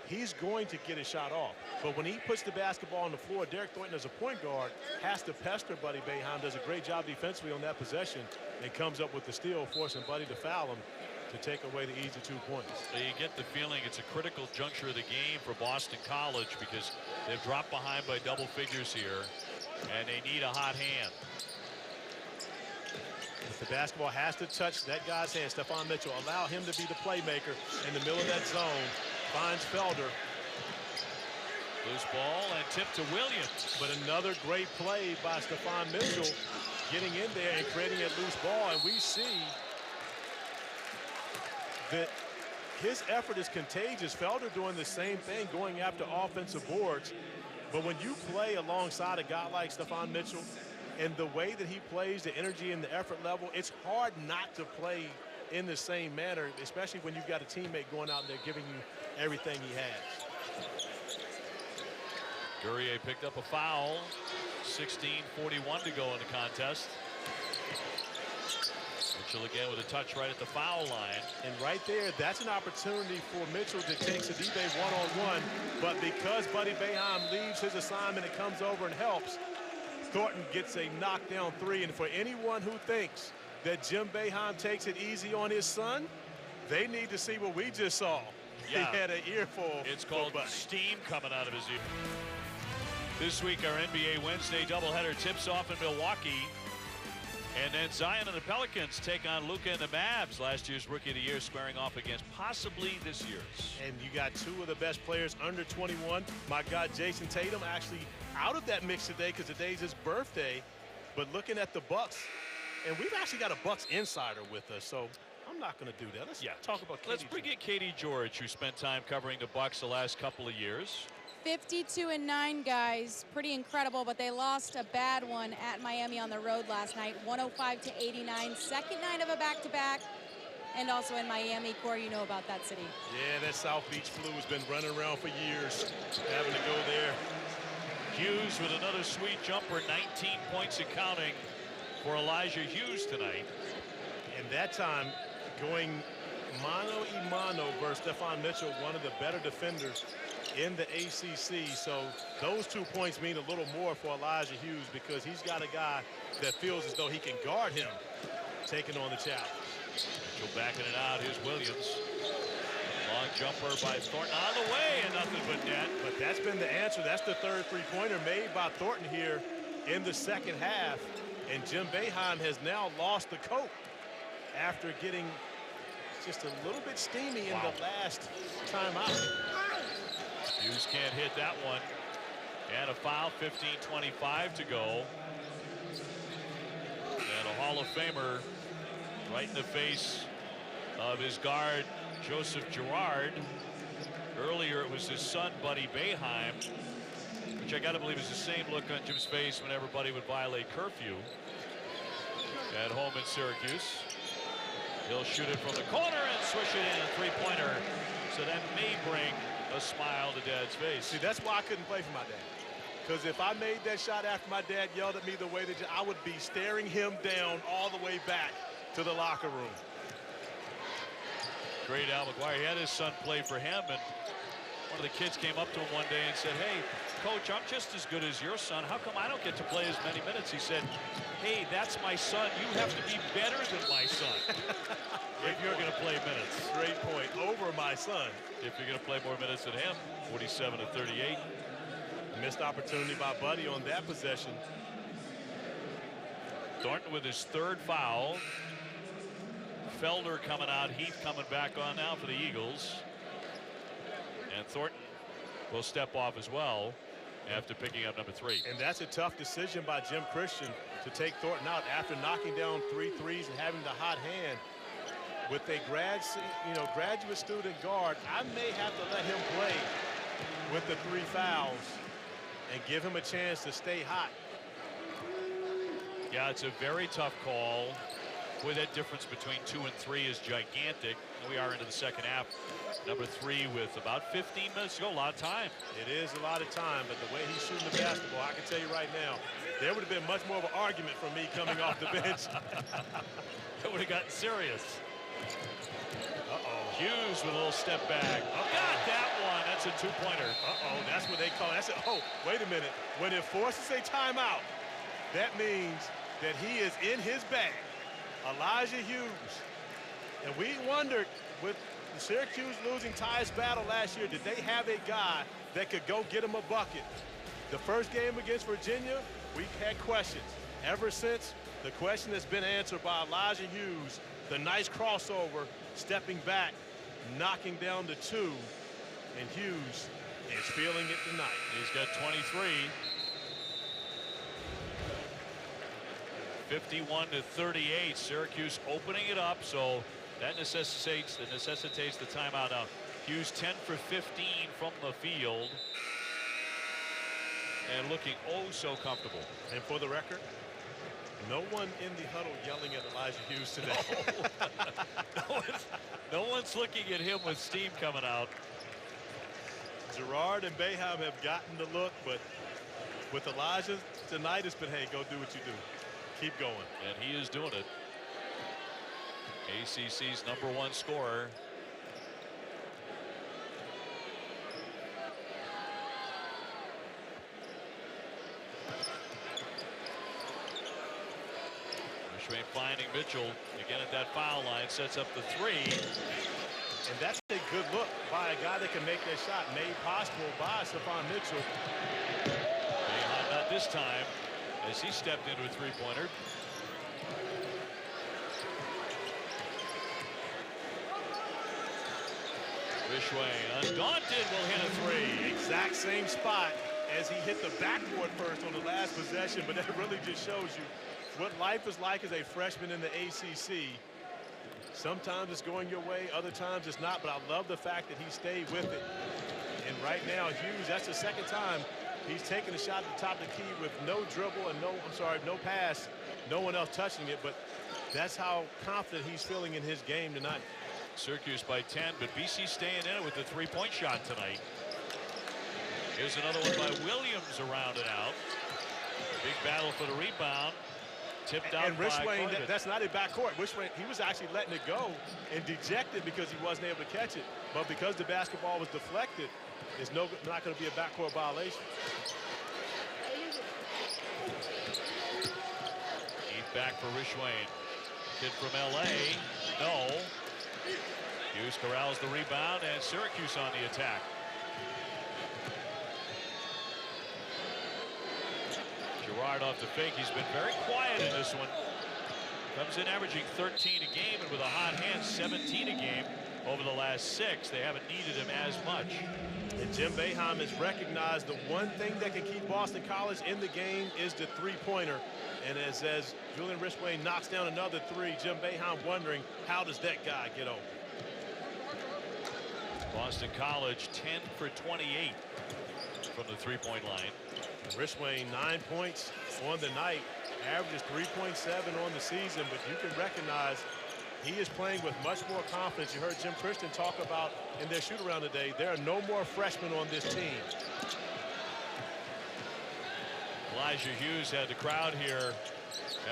he's going to get his shot off. But when he puts the basketball on the floor, Derek Thornton as a point guard has to pester Buddy Boeheim, does a great job defensively on that possession, and comes up with the steal, forcing Buddy to foul him to take away the easy 2 points. So you get the feeling it's a critical juncture of the game for Boston College because they've dropped behind by double figures here, and they need a hot hand. If the basketball has to touch that guy's hand, Stephon Mitchell, allow him to be the playmaker in the middle of that zone. Finds Felder. Loose ball and tip to Williams. But another great play by Stephon Mitchell, getting in there and creating a loose ball. And we see that his effort is contagious. Felder doing the same thing, going after offensive boards. But when you play alongside a guy like Stephon Mitchell, and the way that he plays, the energy and the effort level, it's hard not to play in the same manner, especially when you've got a teammate going out there giving you everything he has. Guerrier picked up a foul. 16:41 to go in the contest. Mitchell again with a touch right at the foul line. And right there, that's an opportunity for Mitchell to take Sidibe one-on-one. But because Buddy Boeheim leaves his assignment and comes over and helps, Thornton gets a knockdown 3. And for anyone who thinks that Jim Boeheim takes it easy on his son, they need to see what we just saw. Yeah. He had an earful. It's called steam coming out of his ear. This week, our NBA Wednesday doubleheader tips off in Milwaukee. And then Zion and the Pelicans take on Luka and the Mavs, last year's Rookie of the Year, squaring off against possibly this year's. And you got 2 of the best players under 21. My God, Jason Tatum actually out of that mix today because today's his birthday. But looking at the Bucks, and we've actually got a Bucks insider with us, so I'm not going to do that. Let's talk about Katie. Let's bring in Katie George, who spent time covering the Bucks the last couple of years. 52-9, guys. Pretty incredible, but they lost a bad one at Miami on the road last night, 105-89. Second night of a back-to-back, and also in Miami. Corey, you know about that city. Yeah, that South Beach flu has been running around for years, having to go there. Hughes with another sweet jumper, 19 points and counting for Elijah Hughes tonight. And that time, going mano-a-mano versus Stephon Mitchell, one of the better defenders in the ACC. So those 2 points mean a little more for Elijah Hughes because he's got a guy that feels as though he can guard him taking on the challenge. Mitchell backing it out. Here's Williams. Long jumper by Thornton on the way, and nothing but net. But that's been the answer. That's the third three-pointer made by Thornton here in the second half. And Jim Boeheim has now lost the coat after getting just a little bit steamy in the last timeout. Hughes can't hit that one. And a foul, 15:25 to go. And a Hall of Famer right in the face of his guard, Joseph Girard. Earlier it was his son, Buddy Boeheim, which I gotta believe is the same look on Jim's face whenever Buddy would violate curfew at home in Syracuse. He'll shoot it from the corner and swish it in, a three-pointer. So that may bring a smile to Dad's face. See, that's why I couldn't play for my dad. Because if I made that shot after my dad yelled at me the way that I would be staring him down all the way back to the locker room. Great Al McGuire. He had his son play for him, and one of the kids came up to him one day and said, "Hey, Coach, I'm just as good as your son. How come I don't get to play as many minutes?" He said, "Hey, that's my son. You have to be better than my son if you're going to play minutes." Great point. Over my son. If you're going to play more minutes than him, 47-38. Missed opportunity by Buddy on that possession. Thornton with his third foul. Felder coming out, Heath coming back on now for the Eagles. And Thornton will step off as well after picking up number 3. And that's a tough decision by Jim Christian to take Thornton out after knocking down 3 threes and having the hot hand. With a graduate student guard, I may have to let him play with the 3 fouls and give him a chance to stay hot. Yeah, it's a very tough call. Boy, that difference between 2 and 3 is gigantic. We are into the second half. Number 3 with about 15 minutes to go. A lot of time. It is a lot of time, but the way he's shooting the basketball, I can tell you right now, there would have been much more of an argument from me coming off the bench. It would have gotten serious. Hughes with a little step back. Oh, got that one. That's a 2-pointer. That's what they call it. Wait a minute. When it forces a timeout, that means that he is in his bag. Elijah Hughes. And we wondered, with the Syracuse losing Ty's battle last year, did they have a guy that could go get him a bucket? The first game against Virginia, we had questions. Ever since, the question has been answered by Elijah Hughes. The nice crossover, stepping back, knocking down the 2, and Hughes is feeling it tonight. He's got 23. 51-38. Syracuse opening it up, so that necessitates the timeout. Now Hughes 10 for 15 from the field and looking oh so comfortable. And for the record, no one in the huddle yelling at Elijah Hughes today. No one's looking at him with steam coming out. Girard and Boeheim have gotten the look, but with Elijah tonight, it's been, hey, go do what you do. Keep going. And he is doing it. ACC's #1 scorer. Schwayne finding Mitchell again at that foul line, sets up the 3. And that's a good look by a guy that can make that shot, made possible by Stephon Mitchell. Not this time, as he stepped into a 3-pointer. Schwayne, undaunted, will hit a 3. Exact same spot as he hit the backboard first on the last possession, but that really just shows you what life is like as a freshman in the ACC. Sometimes it's going your way, other times it's not, but I love the fact that he stayed with it. And right now, Hughes, that's the second time he's taken a shot at the top of the key with no dribble and no pass, no one else touching it, but that's how confident he's feeling in his game tonight. Syracuse by 10, but BC staying in it with the 3-point shot tonight. Here's another one by Williams around and out. Big battle for the rebound. Tipped out and Rishwayne, by that's not a backcourt. Rishwayne, he was actually letting it go and dejected because he wasn't able to catch it. But because the basketball was deflected, it's not going to be a backcourt violation. Heath back for Rishwayne. Kid from LA. No. Hughes corrals the rebound, and Syracuse on the attack. Gerard off the fake. He's been very quiet in this one. Comes in averaging 13 a game, and with a hot hand, 17 a game over the last 6. They haven't needed him as much. And Jim Boeheim has recognized the one thing that can keep Boston College in the game is the three-pointer. And as Julian Richway knocks down another three, Jim Boeheim wondering, how does that guy get open? Boston College 10 for 28 from the three-point line. Richway 9 points on the night, averages 3.7 on the season, but you can recognize he is playing with much more confidence. You heard Jim Christian talk about in their shoot-around today, there are no more freshmen on this team. Elijah Hughes had the crowd here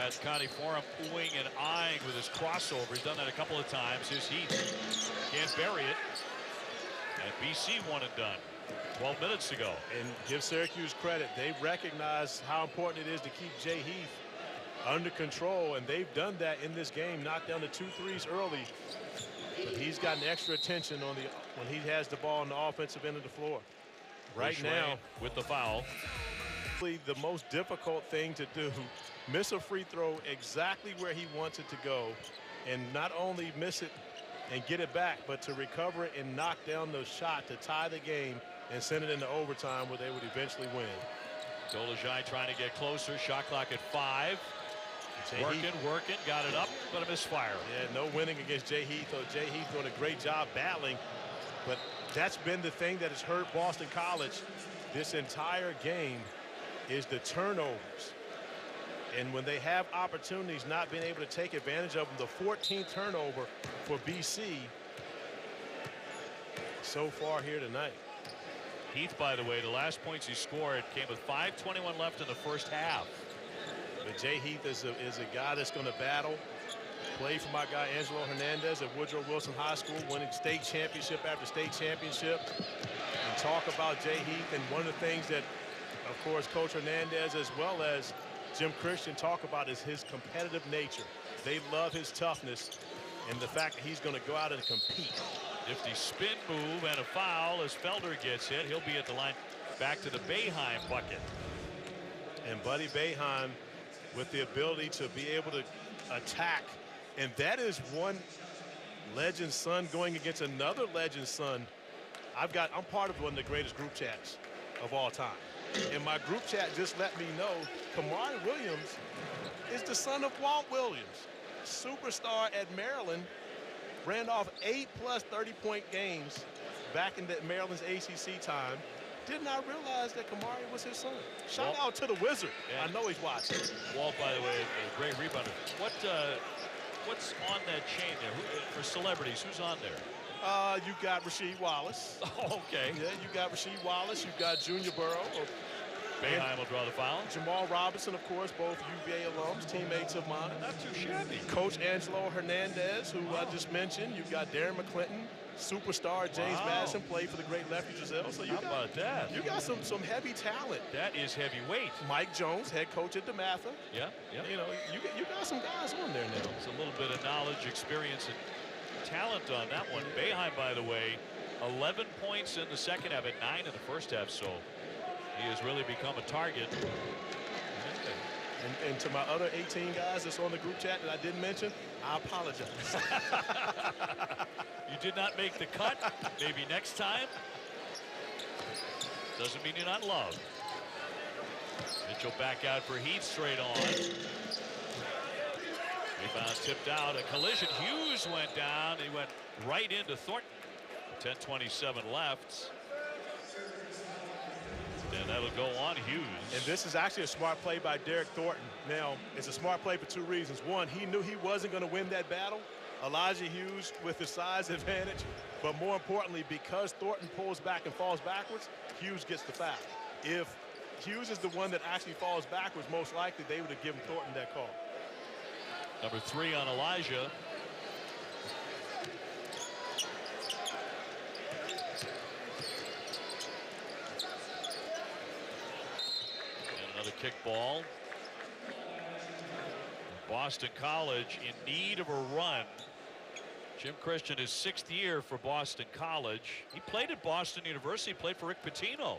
at Connie Forum oohing and eyeing with his crossover. He's done that a couple of times. Here's Heath. Can't bury it. And BC won and done 12 minutes ago. And give Syracuse credit. They recognize how important it is to keep Jay Heath under control, and they've done that in this game. Knocked down the 2 threes early, but he's gotten extra attention on when he has the ball on the offensive end of the floor. Right now, with the foul, the most difficult thing to do, miss a free throw exactly where he wants it to go, and not only miss it and get it back, but to recover it and knock down the shot to tie the game and send it into overtime where they would eventually win. Dolezaj trying to get closer. Shot clock at 5. Working, got it up, but a misfire. Yeah, no winning against Jay Heath. Jay Heath doing a great job battling, but that's been the thing that has hurt Boston College this entire game is the turnovers. And when they have opportunities, not being able to take advantage of them. The 14th turnover for BC so far here tonight. Heath, by the way, the last points he scored came with 5:21 left in the first half. But Jay Heath is a guy that's going to battle. Played for my guy Angelo Hernandez at Woodrow Wilson High School, winning state championship after state championship. And talk about Jay Heath, and one of the things that, of course, Coach Hernandez as well as Jim Christian talk about is his competitive nature. They love his toughness and the fact that he's going to go out and compete. Nifty spin move and a foul as Felder gets hit. He'll be at the line back to the Boeheim bucket. And Buddy Boeheim with the ability to be able to attack. And that is one legend's son going against another legend's son. I'm part of one of the greatest group chats of all time. And my group chat just let me know Kamari Williams is the son of Walt Williams, superstar at Maryland, ran off 8+ 30-point games back in Maryland's ACC time. Did not realize that Kamari was his son. Shout out to the Wizard. Yeah. I know he's watching. Walt, by the way, a great rebounder. What's on that chain there? For celebrities, who's on there? You got Rasheed Wallace. Oh, okay. Yeah, you got Rasheed Wallace. You got Junior Burrow. Boeheim will draw the foul. Jamal Robinson, of course, both UVA alums, teammates of mine. Not too shabby. Coach Angelo Hernandez, who I just mentioned. You got Darren McClinton, superstar James Madison, played for the great Lefty Giselle. So how about that? You got some heavy talent. That is heavyweight. Mike Jones, head coach at DeMatha. Yeah. You know, you got some guys on there now. It's a little bit of knowledge, experience, and talent on that one. Boeheim, by the way, 11 points in the second half and 9 in the first half. So he has really become a target. And to my other 18 guys that's on the group chat that I didn't mention, I apologize. You did not make the cut. Maybe next time. Doesn't mean you're not loved. Mitchell back out for Heath, straight on. Rebound tipped out. A collision. Hughes went down. He went right into Thornton. 10:27 left. And that'll go on Hughes. And this is actually a smart play by Derek Thornton. Now, it's a smart play for 2 reasons. One, he knew he wasn't going to win that battle. Elijah Hughes with the size advantage. But more importantly, because Thornton pulls back and falls backwards, Hughes gets the foul. If Hughes is the one that actually falls backwards, most likely they would have given Thornton that call. Number 3 on Elijah. Kickball. Boston College in need of a run. Jim Christian, his 6th year for Boston College. He played at Boston University, played for Rick Pitino.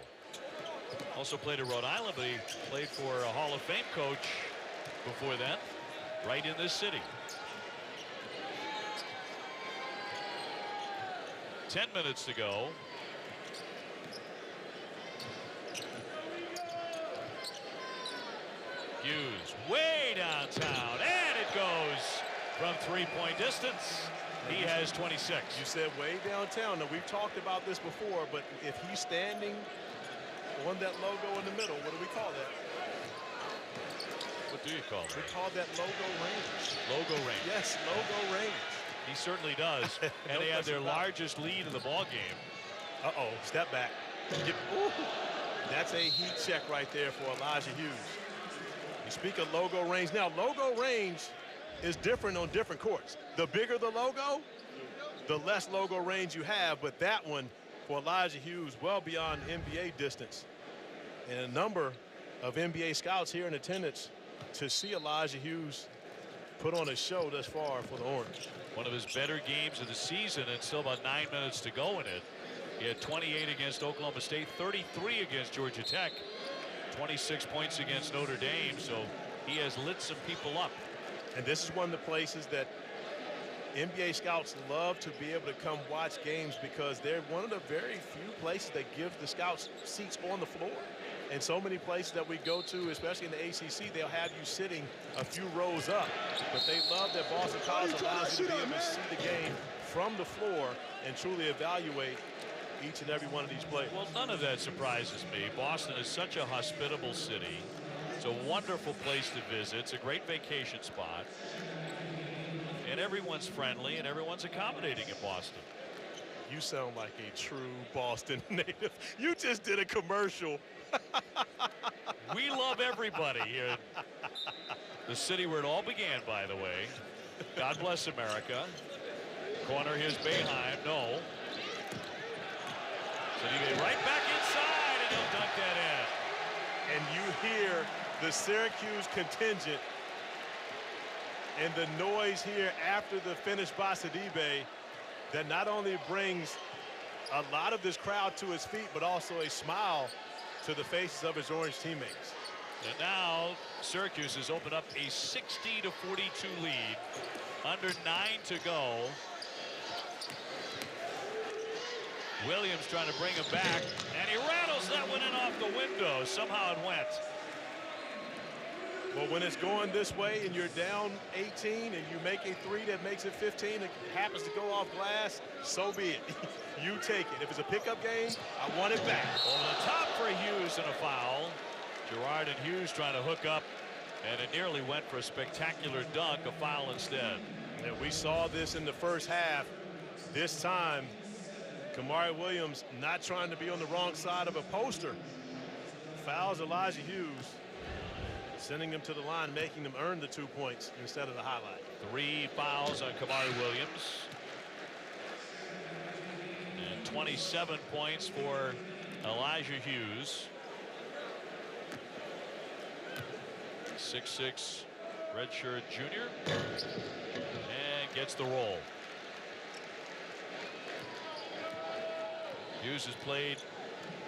Also played at Rhode Island, but he played for a Hall of Fame coach before that, right in this city. 10 minutes to go. Hughes way downtown, and it goes from 3-point distance. He has 26. You said way downtown. Now, we've talked about this before, but if he's standing on that logo in the middle, what do we call that? What do you call it? We call that logo range. Logo range. Yes, logo range. He certainly does. And they have their largest lead in the ball game. Uh-oh, step back. Ooh. That's a heat check right there for Elijah Hughes. You speak of logo range. Now, logo range is different on different courts. The bigger the logo, the less logo range you have. But that one for Elijah Hughes, well beyond NBA distance. And a number of NBA scouts here in attendance to see Elijah Hughes put on a show thus far for the Orange. One of his better games of the season, and still about 9 minutes to go in it. He had 28 against Oklahoma State, 33 against Georgia Tech, 26 points against Notre Dame. So he has lit some people up. And this is one of the places that NBA scouts love to be able to come watch games, because they're one of the very few places that give the scouts seats on the floor. And so many places that we go to, especially in the ACC, they'll have you sitting a few rows up. But they love that Boston College allows you to be able to see the game from the floor and truly evaluate each and every one of these players. Well, none of that surprises me. Boston is such a hospitable city. It's a wonderful place to visit. It's a great vacation spot. And everyone's friendly and everyone's accommodating in Boston. You sound like a true Boston native. You just did a commercial. We love everybody here. The city where it all began, by the way. God bless America. Corner, here's Boeheim. No. Sidibe right back inside, and he'll dunk that in. And you hear the Syracuse contingent and the noise here after the finish by Sidibe that not only brings a lot of this crowd to his feet, but also a smile to the faces of his Orange teammates. And now Syracuse has opened up a 60-42 lead. Under 9 to go. Williams trying to bring him back, and he rattles that one in off the window. Somehow it went. Well, when it's going this way and you're down 18 and you make a three that makes it 15, it happens to go off glass, so be it. You take it. If it's a pickup game, I want it back. Over the top for Hughes and a foul. Gerard and Hughes trying to hook up, and it nearly went for a spectacular dunk, a foul instead. And we saw this in the first half. This time, Kamari Williams not trying to be on the wrong side of a poster. Fouls Elijah Hughes, sending him to the line, making them earn the 2 points instead of the highlight. 3 fouls on Kamari Williams. And 27 points for Elijah Hughes. 6'6" redshirt junior. And gets the roll. Hughes has played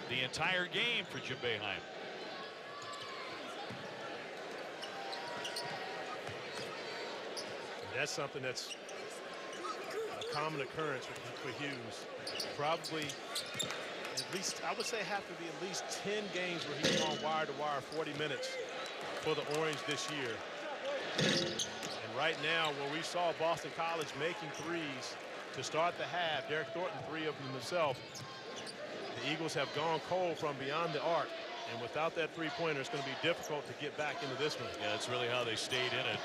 the entire game for Jim Boeheim. That's something that's a common occurrence for Hughes. Probably, at least, I would say, have to be at least 10 games where he's on wire to wire 40 minutes for the Orange this year. And right now, where we saw Boston College making threes to start the half, Derek Thornton 3 of them himself, the Eagles have gone cold from beyond the arc. And without that three-pointer, it's going to be difficult to get back into this one. Yeah, that's really how they stayed in it.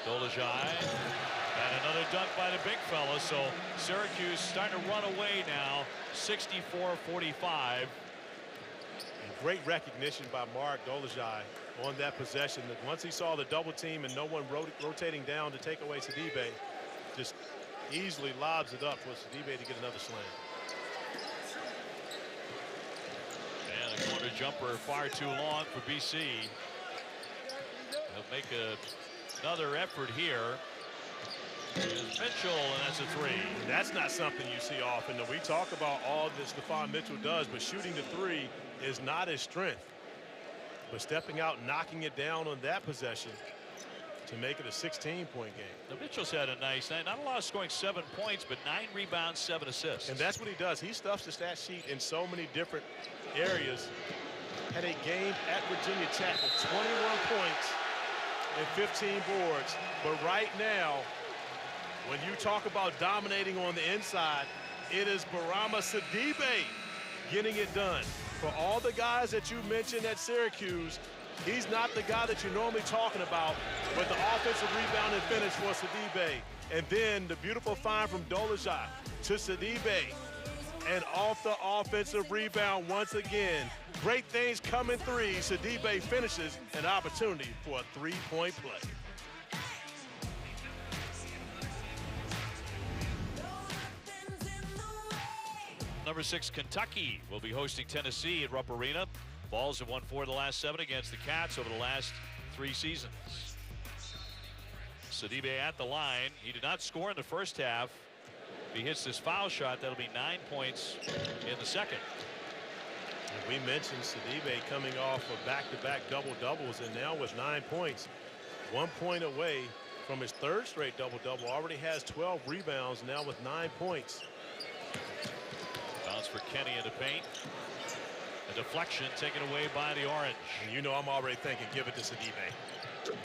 Dolezaj, and another dunk by the big fella. So Syracuse starting to run away now, 64-45. Great recognition by Mark Dolezaj on that possession. That once he saw the double team and no one rotating down to take away Sidibe, just easily lobs it up for Sidibe to get another slam. And a corner jumper far too long for BC. They'll make another effort here. Here's Mitchell, and that's a three. That's not something you see often. We talk about all that Stephon Mitchell does, but shooting the three is not his strength. But stepping out, knocking it down on that possession to make it a 16-point game. Now Mitchell's had a nice night. Not a lot of scoring 7 points, but 9 rebounds, 7 assists. And that's what he does. He stuffs the stat sheet in so many different areas. Had a game at Virginia Tech with 21 points and 15 boards. But right now, when you talk about dominating on the inside, it is Boeheim Sidibe getting it done. For all the guys that you mentioned at Syracuse, he's not the guy that you're normally talking about, but the offensive rebound and finish for Sidibe. And then the beautiful find from Dolezaj to Sidibe. And off the offensive rebound once again. Great things coming three. Sidibe finishes an opportunity for a three-point play. Number 6, Kentucky will be hosting Tennessee at Rupp Arena. Vols have won 4 of the last 7 against the Cats over the last 3 seasons. Sidibe at the line. He did not score in the first half. If he hits this foul shot, that'll be 9 points in the second. And we mentioned Sidibe coming off of back-to-back double-doubles, and now with 9 points, 1 point away from his 3rd straight double-double. Already has 12 rebounds, now with 9 points. Bounce for Kenny in the paint. A deflection taken away by the Orange. And you know I'm already thinking give it to Sidibe.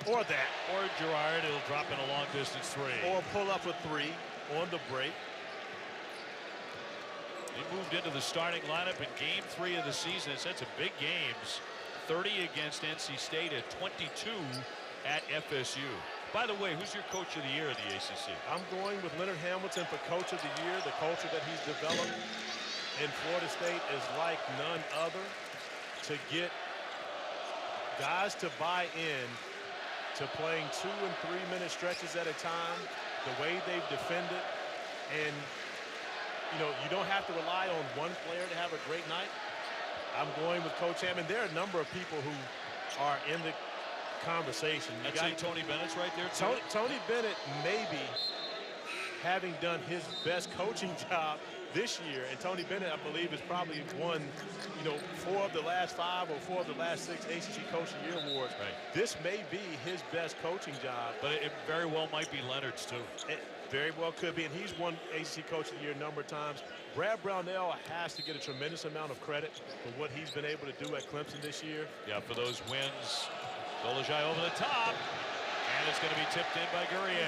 Or that. Or Gerard, he'll drop in a long distance three. Or pull up a three on the break. He moved into the starting lineup in game 3 of the season. It's had some big games. 30 against NC State and 22 at FSU. By the way, who's your coach of the year in the ACC? I'm going with Leonard Hamilton for coach of the year. The culture that he's developed in Florida State is like none other. To get guys to buy in to playing 2- and 3-minute stretches at a time, the way they've defended, and you know, you don't have to rely on one player to have a great night. I'm going with Coach Hammond. There are a number of people who are in the conversation. I'd say Tony Bennett's right there too. Tony Bennett maybe having done his best coaching job this year, and Tony Bennett, I believe, has probably won, you know, 4 of the last 5 or 4 of the last 6 ACC Coach of the Year awards. Right. This may be his best coaching job. But it very well might be Leonard's too. It very well could be, and he's won ACC Coach of the Year a number of times. Brad Brownell has to get a tremendous amount of credit for what he's been able to do at Clemson this year. Yeah, for those wins. Dolezaj over the top, and it's going to be tipped in by Guerrier.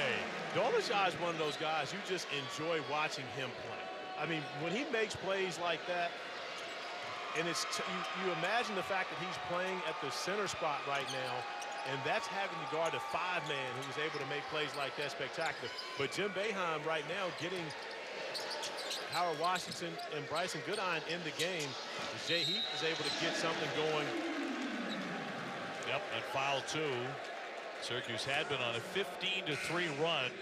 Dolezaj is one of those guys you just enjoy watching him play. I mean, when he makes plays like that, and it's you imagine the fact that he's playing at the center spot right now, and that's having to guard a 5-man who was able to make plays like that spectacular. But Jim Boeheim right now getting Howard Washington and Bryson Goodine in the game. Jay Heath is able to get something going. Yep, and foul 2. Syracuse had been on a 15-3 run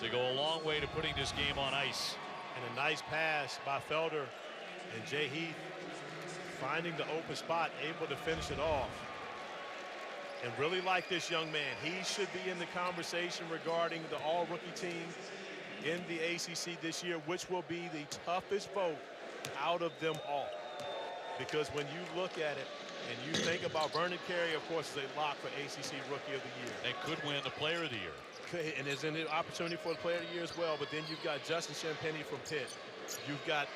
to go a long way to putting this game on ice. And a nice pass by Felder, and Jay Heath finding the open spot, able to finish it off. And really like this young man. He should be in the conversation regarding the all-rookie team in the ACC this year, which will be the toughest vote out of them all. Because when you look at it and you think about Vernon Carey, of course, is a lock for ACC Rookie of the Year. And could win the Player of the Year. And there's an opportunity for the Player of the Year as well. But then you've got Justin Champagnie from Pitt. You've got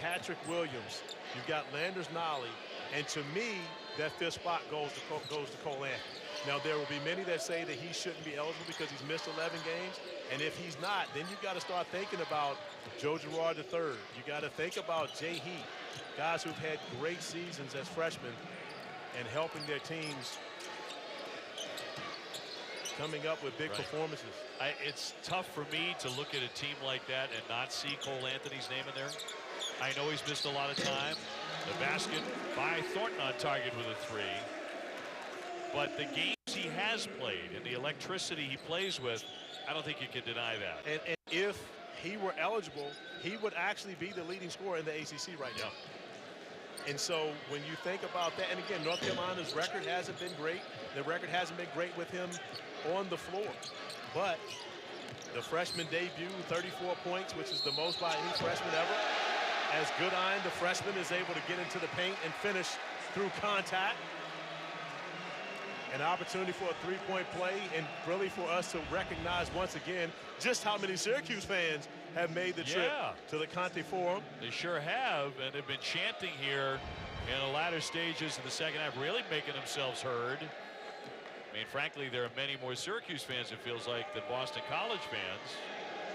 Patrick Williams. You've got Landers Nolly. And to me, that 5th spot goes to Cole Anthony. Now, there will be many that say that he shouldn't be eligible because he's missed 11 games. And if he's not, then you've got to start thinking about Joe Girard III. You got to think about Jay Heath, guys who've had great seasons as freshmen and helping their teams coming up with big performances. It's tough for me to look at a team like that and not see Cole Anthony's name in there. I know he's missed a lot of time. The basket by Thornton on target with a 3. But the games he has played and the electricity he plays with, I don't think you can deny that. And if he were eligible, he would actually be the leading scorer in the ACC right now. And so when you think about that, and again, North Carolina's record hasn't been great. The record hasn't been great with him on the floor. But the freshman debut, 34 points, which is the most by any freshman ever. As Boeheim, the freshman, is able to get into the paint and finish through contact. An opportunity for a three-point play, and really for us to recognize once again just how many Syracuse fans have made the trip to the Conte Forum. They sure have, and they've been chanting here in the latter stages of the second half, really making themselves heard. I mean, frankly, there are many more Syracuse fans, it feels like, than Boston College fans.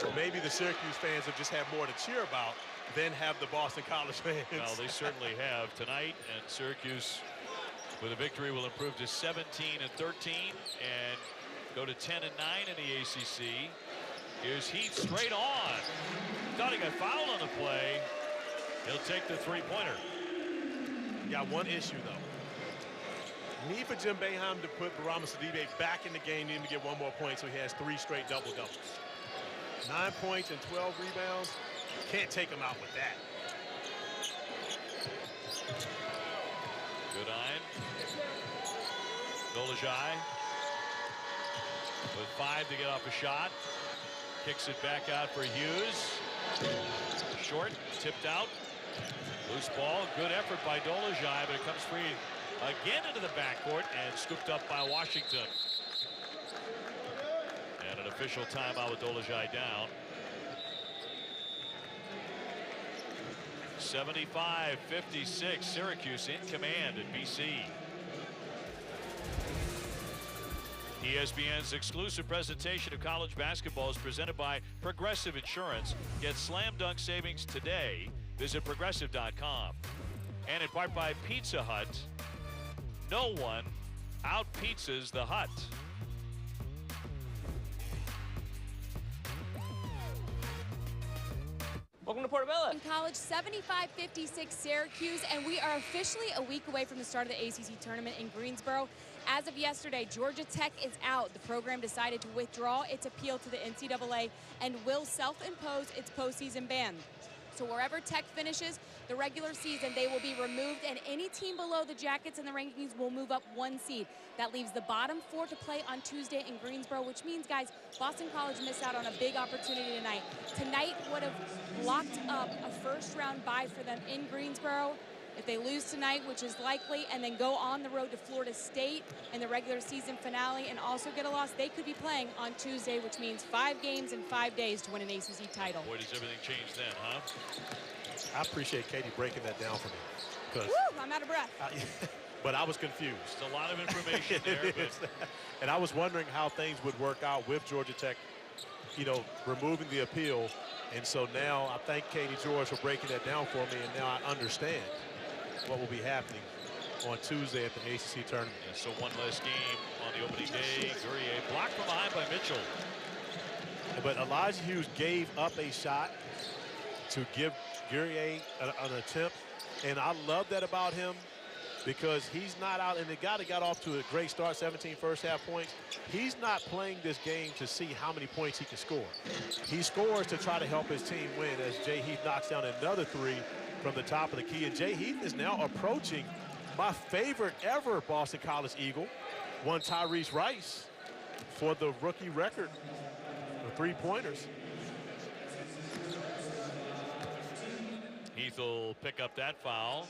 Or maybe the Syracuse fans have just had more to cheer about than have the Boston College fans. Well, they certainly have tonight, and Syracuse, with a victory, will improve to 17-13 and go to 10-9 in the ACC. Here's Heath straight on. Thought he got fouled on the play. He'll take the three-pointer. Got one issue, though. Need for Jim Boeheim to put Barama Sidibe back in the game. Need him to get one more point, so he has 3 straight double-doubles. 9 points and 12 rebounds. Can't take him out with that. Boeheim. Dolajai with 5 to get off a shot. Kicks it back out for Hughes. Short, tipped out. Loose ball, good effort by Dolajai, but it comes free again into the backcourt and scooped up by Washington. And an official timeout with Dolajai down. 75-56, Syracuse in command at BC. ESPN's exclusive presentation of college basketball is presented by Progressive Insurance. Get slam dunk savings today. Visit progressive.com. And in part by Pizza Hut. No one out pizzas the Hut. Welcome to Portobello. In college, 75-56 Syracuse, and we are officially a week away from the start of the ACC tournament in Greensboro. As of yesterday, Georgia Tech is out. The program decided to withdraw its appeal to the NCAA and will self-impose its postseason ban. So wherever Tech finishes the regular season, they will be removed, and any team below the Jackets in the rankings will move up 1 seed. That leaves the bottom 4 to play on Tuesday in Greensboro, which means, guys, Boston College missed out on a big opportunity tonight. Tonight would have locked up a first-round bye for them in Greensboro. If they lose tonight, which is likely, and then go on the road to Florida State in the regular season finale and also get a loss, they could be playing on Tuesday, which means 5 games in 5 days to win an ACC title. Boy, does everything change then, huh? I appreciate Katie breaking that down for me. Woo, I'm out of breath. But I was confused. There's a lot of information there. But... And I was wondering how things would work out with Georgia Tech, you know, removing the appeal. And so now I thank Katie George for breaking that down for me, and now I understand what will be happening on Tuesday at the ACC tournament. Yeah, so one less game on the opening day. Guerrier blocked from behind by Mitchell. But Elijah Hughes gave up a shot to give Guerrier an attempt, and I love that about him because he's not out, and the guy that got off to a great start, 17 first half points, he's not playing this game to see how many points he can score. He scores to try to help his team win as Jay Heath knocks down another 3 from the top of the key, and Jay Heath is now approaching my favorite ever Boston College Eagle, one Tyrese Rice, for the rookie record of 3-pointers. Heath will pick up that foul.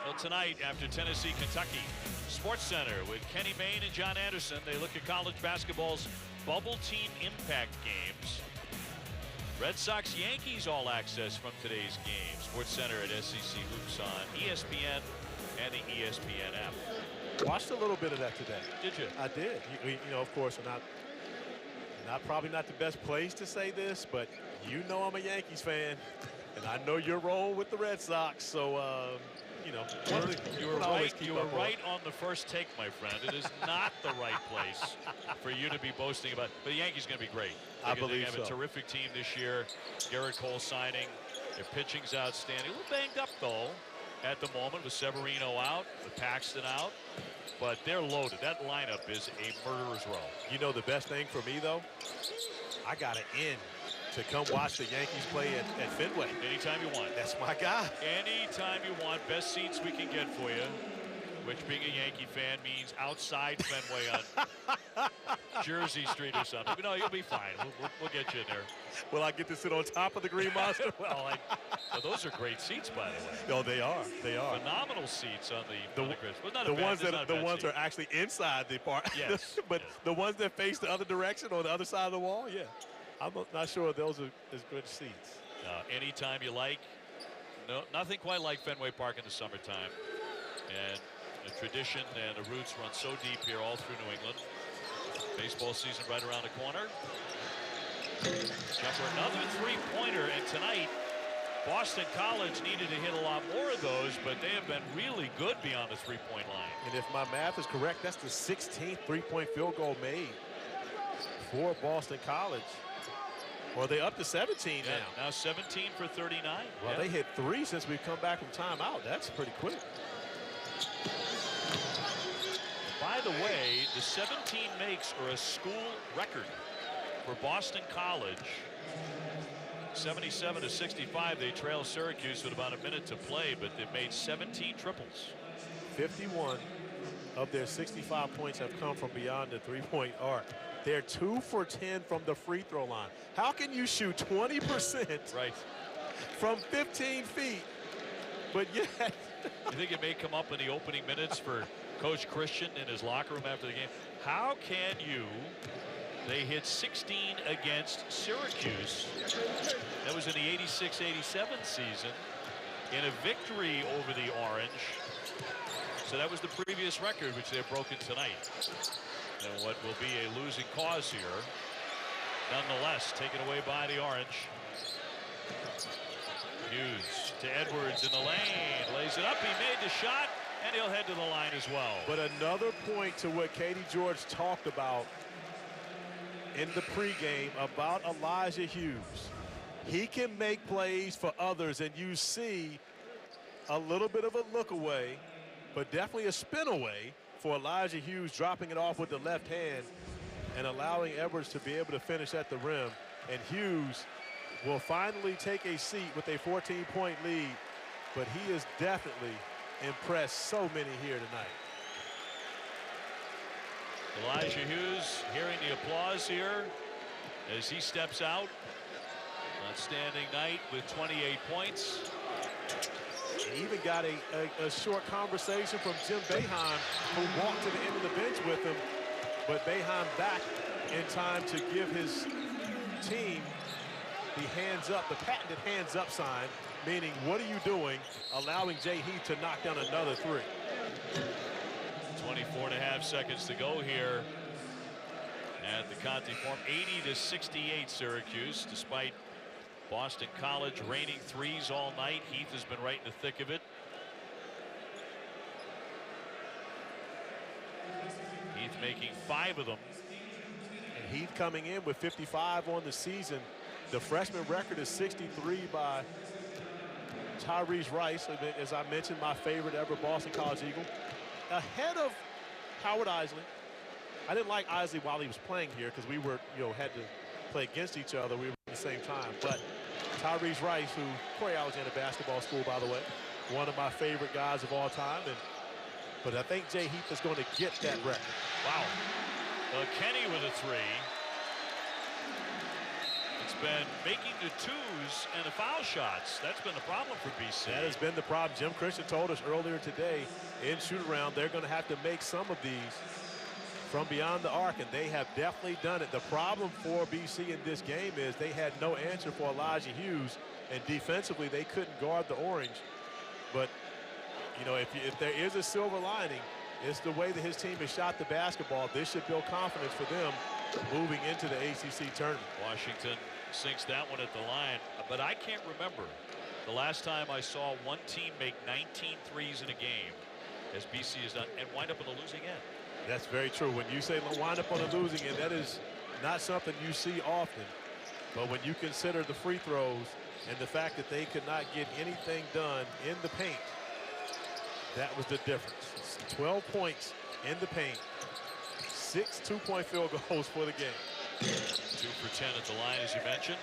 Well, tonight after Tennessee, Kentucky, Sports Center with Kenny Mayne and John Anderson, they look at college basketball's bubble team impact games. Red Sox Yankees all access from today's game. Sports Center at SEC Hoops on ESPN and the ESPN app. Watched a little bit of that today. Did you? I did. You know, of course, we're not probably not the best place to say this, but you know I'm a Yankees fan, and I know your role with the Red Sox. So, you know, you were right on the first take, my friend. It is not the right place for you to be boasting about. But the Yankees going to be great. I believe they have a terrific team this year. Garrett Cole signing. Their pitching's outstanding. A little banged up though at the moment with Severino out, with Paxton out. But they're loaded. That lineup is a murderer's row. You know the best thing for me though? I got an in to come watch the Yankees play at Fenway. Anytime you want. That's my guy. Anytime you want. Best seats we can get for you. which being a Yankee fan means outside Fenway on Jersey Street or something. But no, you'll be fine. We'll get you in there. Will I get to sit on top of the Green Monster? Well, those are great seats, by the way. No, they are. They are Phenomenal seats on the well, the ones that are actually inside the park. Yes. But yes. the ones that face the other direction on the other side of the wall, yeah. I'm not sure those are as good seats. Anytime you like. No, nothing quite like Fenway Park in the summertime. And the tradition and the roots run so deep here all through New England. Baseball season right around the corner. Jumper, another three-pointer, and tonight Boston College needed to hit a lot more of those, but they have been really good beyond the three-point line. And if my math is correct, that's the 16th three-point field goal made for Boston College. Well, they're up to 17 now. Now 17 for 39. Well, they hit 3 since we've come back from timeout. That's pretty quick. By the way, the 17 makes are a school record for Boston College. 77-65, they trail Syracuse with about a minute to play, but they've made 17 triples. 51 of their 65 points have come from beyond the three-point arc. They're 2 for 10 from the free throw line. How can you shoot 20% right from 15 feet, but yet... You think it may come up in the opening minutes for Coach Christian in his locker room after the game? How can you... They hit 16 against Syracuse. That was in the 86-87 season in a victory over the Orange. So that was the previous record, which they've broken tonight. And what will be a losing cause here. Nonetheless, taken away by the Orange. Hughes to Edwards in the lane. Lays it up. He made the shot, and he'll head to the line as well. But another point to what Katie George talked about in the pregame about Elijah Hughes. He can make plays for others, and you see a little bit of a look away, but definitely a spin away for Elijah Hughes, dropping it off with the left hand and allowing Edwards to be able to finish at the rim. And Hughes will finally take a seat with a 14-point lead, but he has definitely impressed so many here tonight. Elijah Hughes hearing the applause here as he steps out. Outstanding night with 28 points. He even got a short conversation from Jim Boeheim, who walked to the end of the bench with him, but Boeheim back in time to give his team the hands up, the patented hands up sign, meaning what are you doing, allowing Jay Heath to knock down another three. 24.5 seconds to go here at the Conti Forum. 80-68 Syracuse, despite Boston College raining threes all night. Heath has been right in the thick of it. Heath making 5 of them. And Heath coming in with 55 on the season. The freshman record is 63 by Tyrese Rice, as I mentioned, my favorite ever Boston College Eagle. Ahead of Howard Isley. I didn't like Isley while he was playing here because we were, had to play against each other. We were at the same time. But Tyrese Rice, who Corey Alexander basketball school, by the way, one of my favorite guys of all time. But I think Jay Heath is going to get that record. Wow. Kenny with a 3. It's been making the 2s and the foul shots. That's been the problem for BC. That has been the problem. Jim Christian told us earlier today in shoot-around they're going to have to make some of these from beyond the arc, and they have definitely done it. The problem for BC in this game is they had no answer for Elijah Hughes, and defensively they couldn't guard the Orange. But, if there is a silver lining, it's the way that his team has shot the basketball. This should build confidence for them moving into the ACC tournament. Washington sinks that one at the line, but I can't remember the last time I saw one team make 19 threes in a game, as BC has done, and wind up on the losing end. That's very true. When you say wind up on the losing end, that is not something you see often. But when you consider the free throws and the fact that they could not get anything done in the paint, that was the difference. 12 points in the paint, 6 two-point field goals for the game. 2 for 10 at the line, as you mentioned.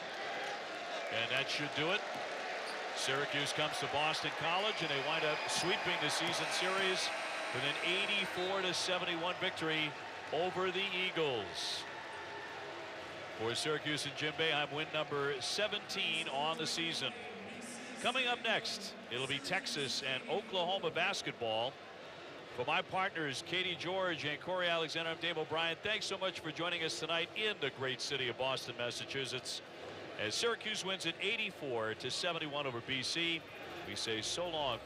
And that should do it. Syracuse comes to Boston College, and they wind up sweeping the season series with an 84-71 victory over the Eagles. For Syracuse and Jim Boeheim, win number 17 on the season. Coming up next, it'll be Texas and Oklahoma basketball. For my partners, Katie George and Corey Alexander, I'm Dave O'Brien. Thanks so much for joining us tonight in the great city of Boston, Massachusetts. As Syracuse wins at 84-71 over BC, we say so long.